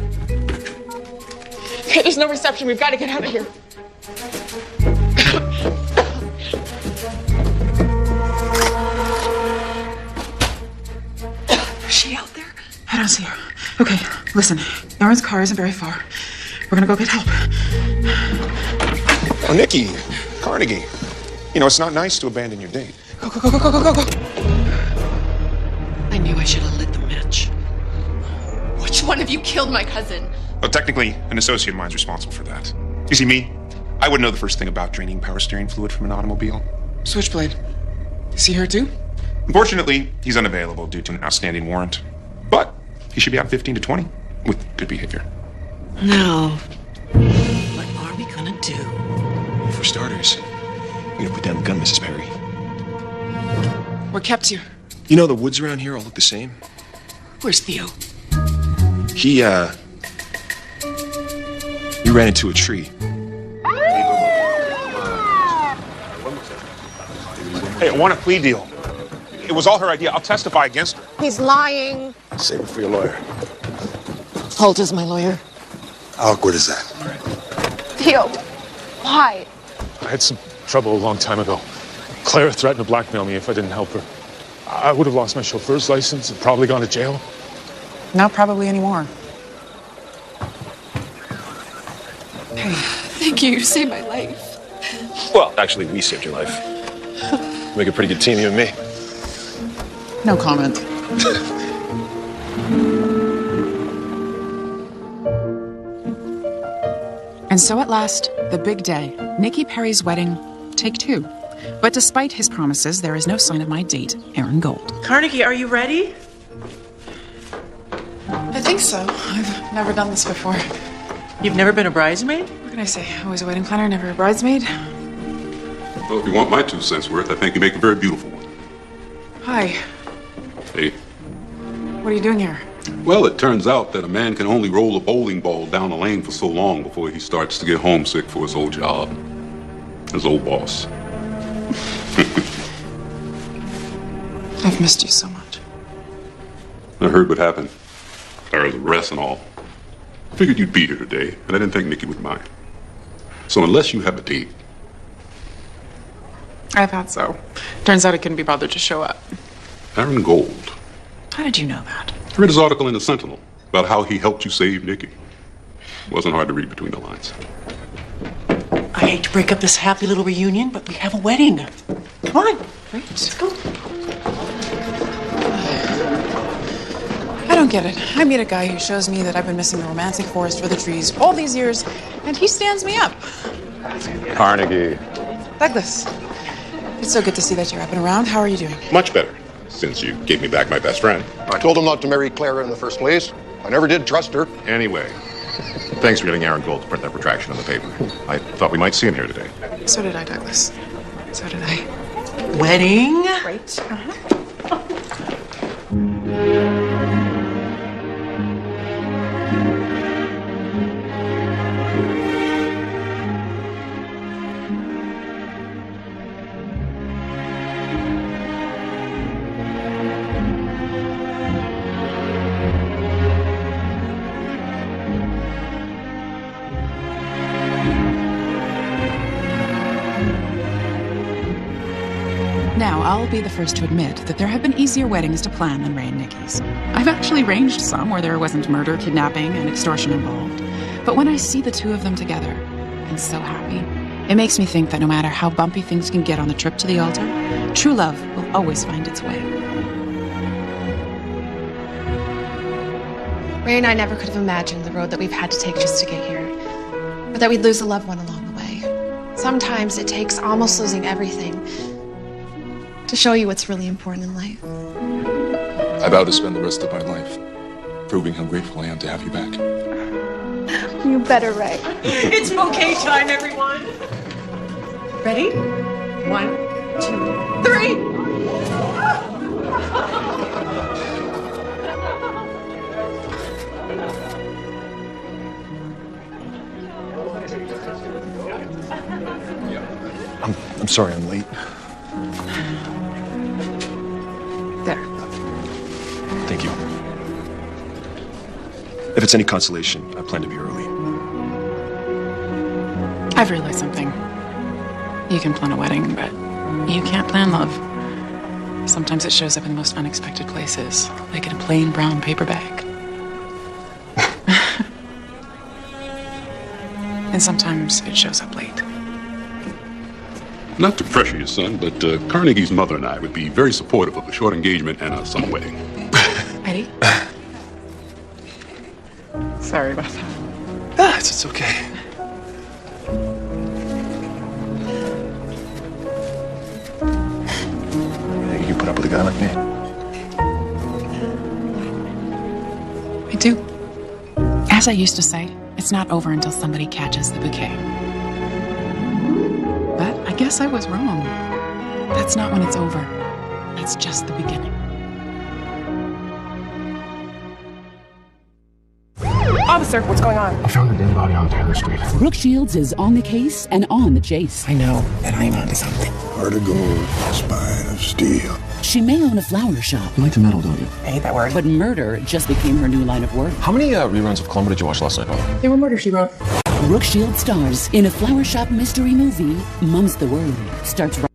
Okay, there's no reception. We've got to get out of here. Is she out there? I don't see her. Okay, listen. Lauren's car isn't very far. We're gonna go get help. Oh, Nikki, Carnegie. You know, it's not nice to abandon your date. Go, go, go, go, go, go, go. I knew I should have lit the match. Which one of you killed my cousin? Well, technically, an associate of mine's responsible for that. You see, me, I wouldn't know the first thing about draining power steering fluid from an automobile. Switchblade. You see her too? Unfortunately, he's unavailable due to an outstanding warrant. But he should be out 15 to 20 with good behavior. Now, what are we gonna do? For starters, you're gonna put down the gun, Mrs. Perry. What kept you? You know the woods around here all look the same? Where's Theo? He ran into a tree. Hey, I want a plea deal. It was all her idea. I'll testify against her. He's lying. Save it for your lawyer. Holt is my lawyer. How awkward is that? Theo, why? I had some trouble a long time ago. Clara threatened to blackmail me if I didn't help her. I would have lost my chauffeur's license and probably gone to jail. Not probably anymore. Thank you. You saved my life. Well, actually, we saved your life. Make a pretty good team, you and me. No comment. And so at last, the big day, Nikki Perry's wedding, take 2. But despite his promises, there is no sign of my date, Aaron Gold. Carnegie, are you ready? I think so. I've never done this before. You've never been a bridesmaid? What can I say? Always a wedding planner, never a bridesmaid. Well, if you want my 2 cents worth, I think you make a very beautiful one. Hi. Hey. What are you doing here? Well, it turns out that a man can only roll a bowling ball down a lane for so long before he starts to get homesick for his old job. His old boss. I've missed you so much. I heard what happened. Clara's arrest and all. I figured you'd be here today, and I didn't think Nikki would mind. So unless you have a date... I thought so. Turns out I couldn't be bothered to show up. Aaron Gold. How did you know that? I read his article in the Sentinel about how he helped you save Nikki. It wasn't hard to read between the lines. I hate to break up this happy little reunion, but we have a wedding. Come on. Right, let's go. I don't get it. I meet a guy who shows me that I've been missing the romantic forest for the trees all these years, and he stands me up. Carnegie. Douglas, it's so good to see that you're up and around. How are you doing? Much better, since you gave me back my best friend. I told him not to marry Clara in the first place. I never did trust her. Anyway, thanks for getting Aaron Gold to print that retraction on the paper. I thought we might see him here today. So did I, Douglas. So did I. Wedding? Right. Now, I'll be the first to admit that there have been easier weddings to plan than Ray and Nikki's. I've actually arranged some where there wasn't murder, kidnapping, and extortion involved. But when I see the 2 of them together, and so happy, it makes me think that no matter how bumpy things can get on the trip to the altar, true love will always find its way. Ray and I never could have imagined the road that we've had to take just to get here, or that we'd lose a loved one along the way. Sometimes it takes almost losing everything to show you what's really important in life. I vow to spend the rest of my life proving how grateful I am to have you back. You better, Ray. It's bouquet time, everyone. Ready? 1, 2, 3. I'm sorry I'm late. There. Thank you. If it's any consolation, I plan to be early. I've realized something. You can plan a wedding, but you can't plan love. Sometimes it shows up in the most unexpected places, like in a plain brown paper bag. And sometimes it shows up late. Not to pressure you, son, but Carnegie's mother and I would be very supportive of a short engagement and a summer wedding. Eddie? Sorry about that. Ah, it's okay. You put up with a guy like me? I do. As I used to say, it's not over until somebody catches the bouquet. But I guess I was wrong. That's not when it's over. That's just the beginning. Officer, what's going on? I found a dead body on Taylor Street. Brooke Shields is on the case and on the chase. I know that I'm onto something. Heart of gold, spine of steel. She may own a flower shop. You like to meddle, don't you? I hate that word. But murder just became her new line of work. How many reruns of Columbo did you watch last night, Paula? They were murder, she wrote. Brooke Shields stars in a flower shop mystery movie, Mum's the Word. Starts right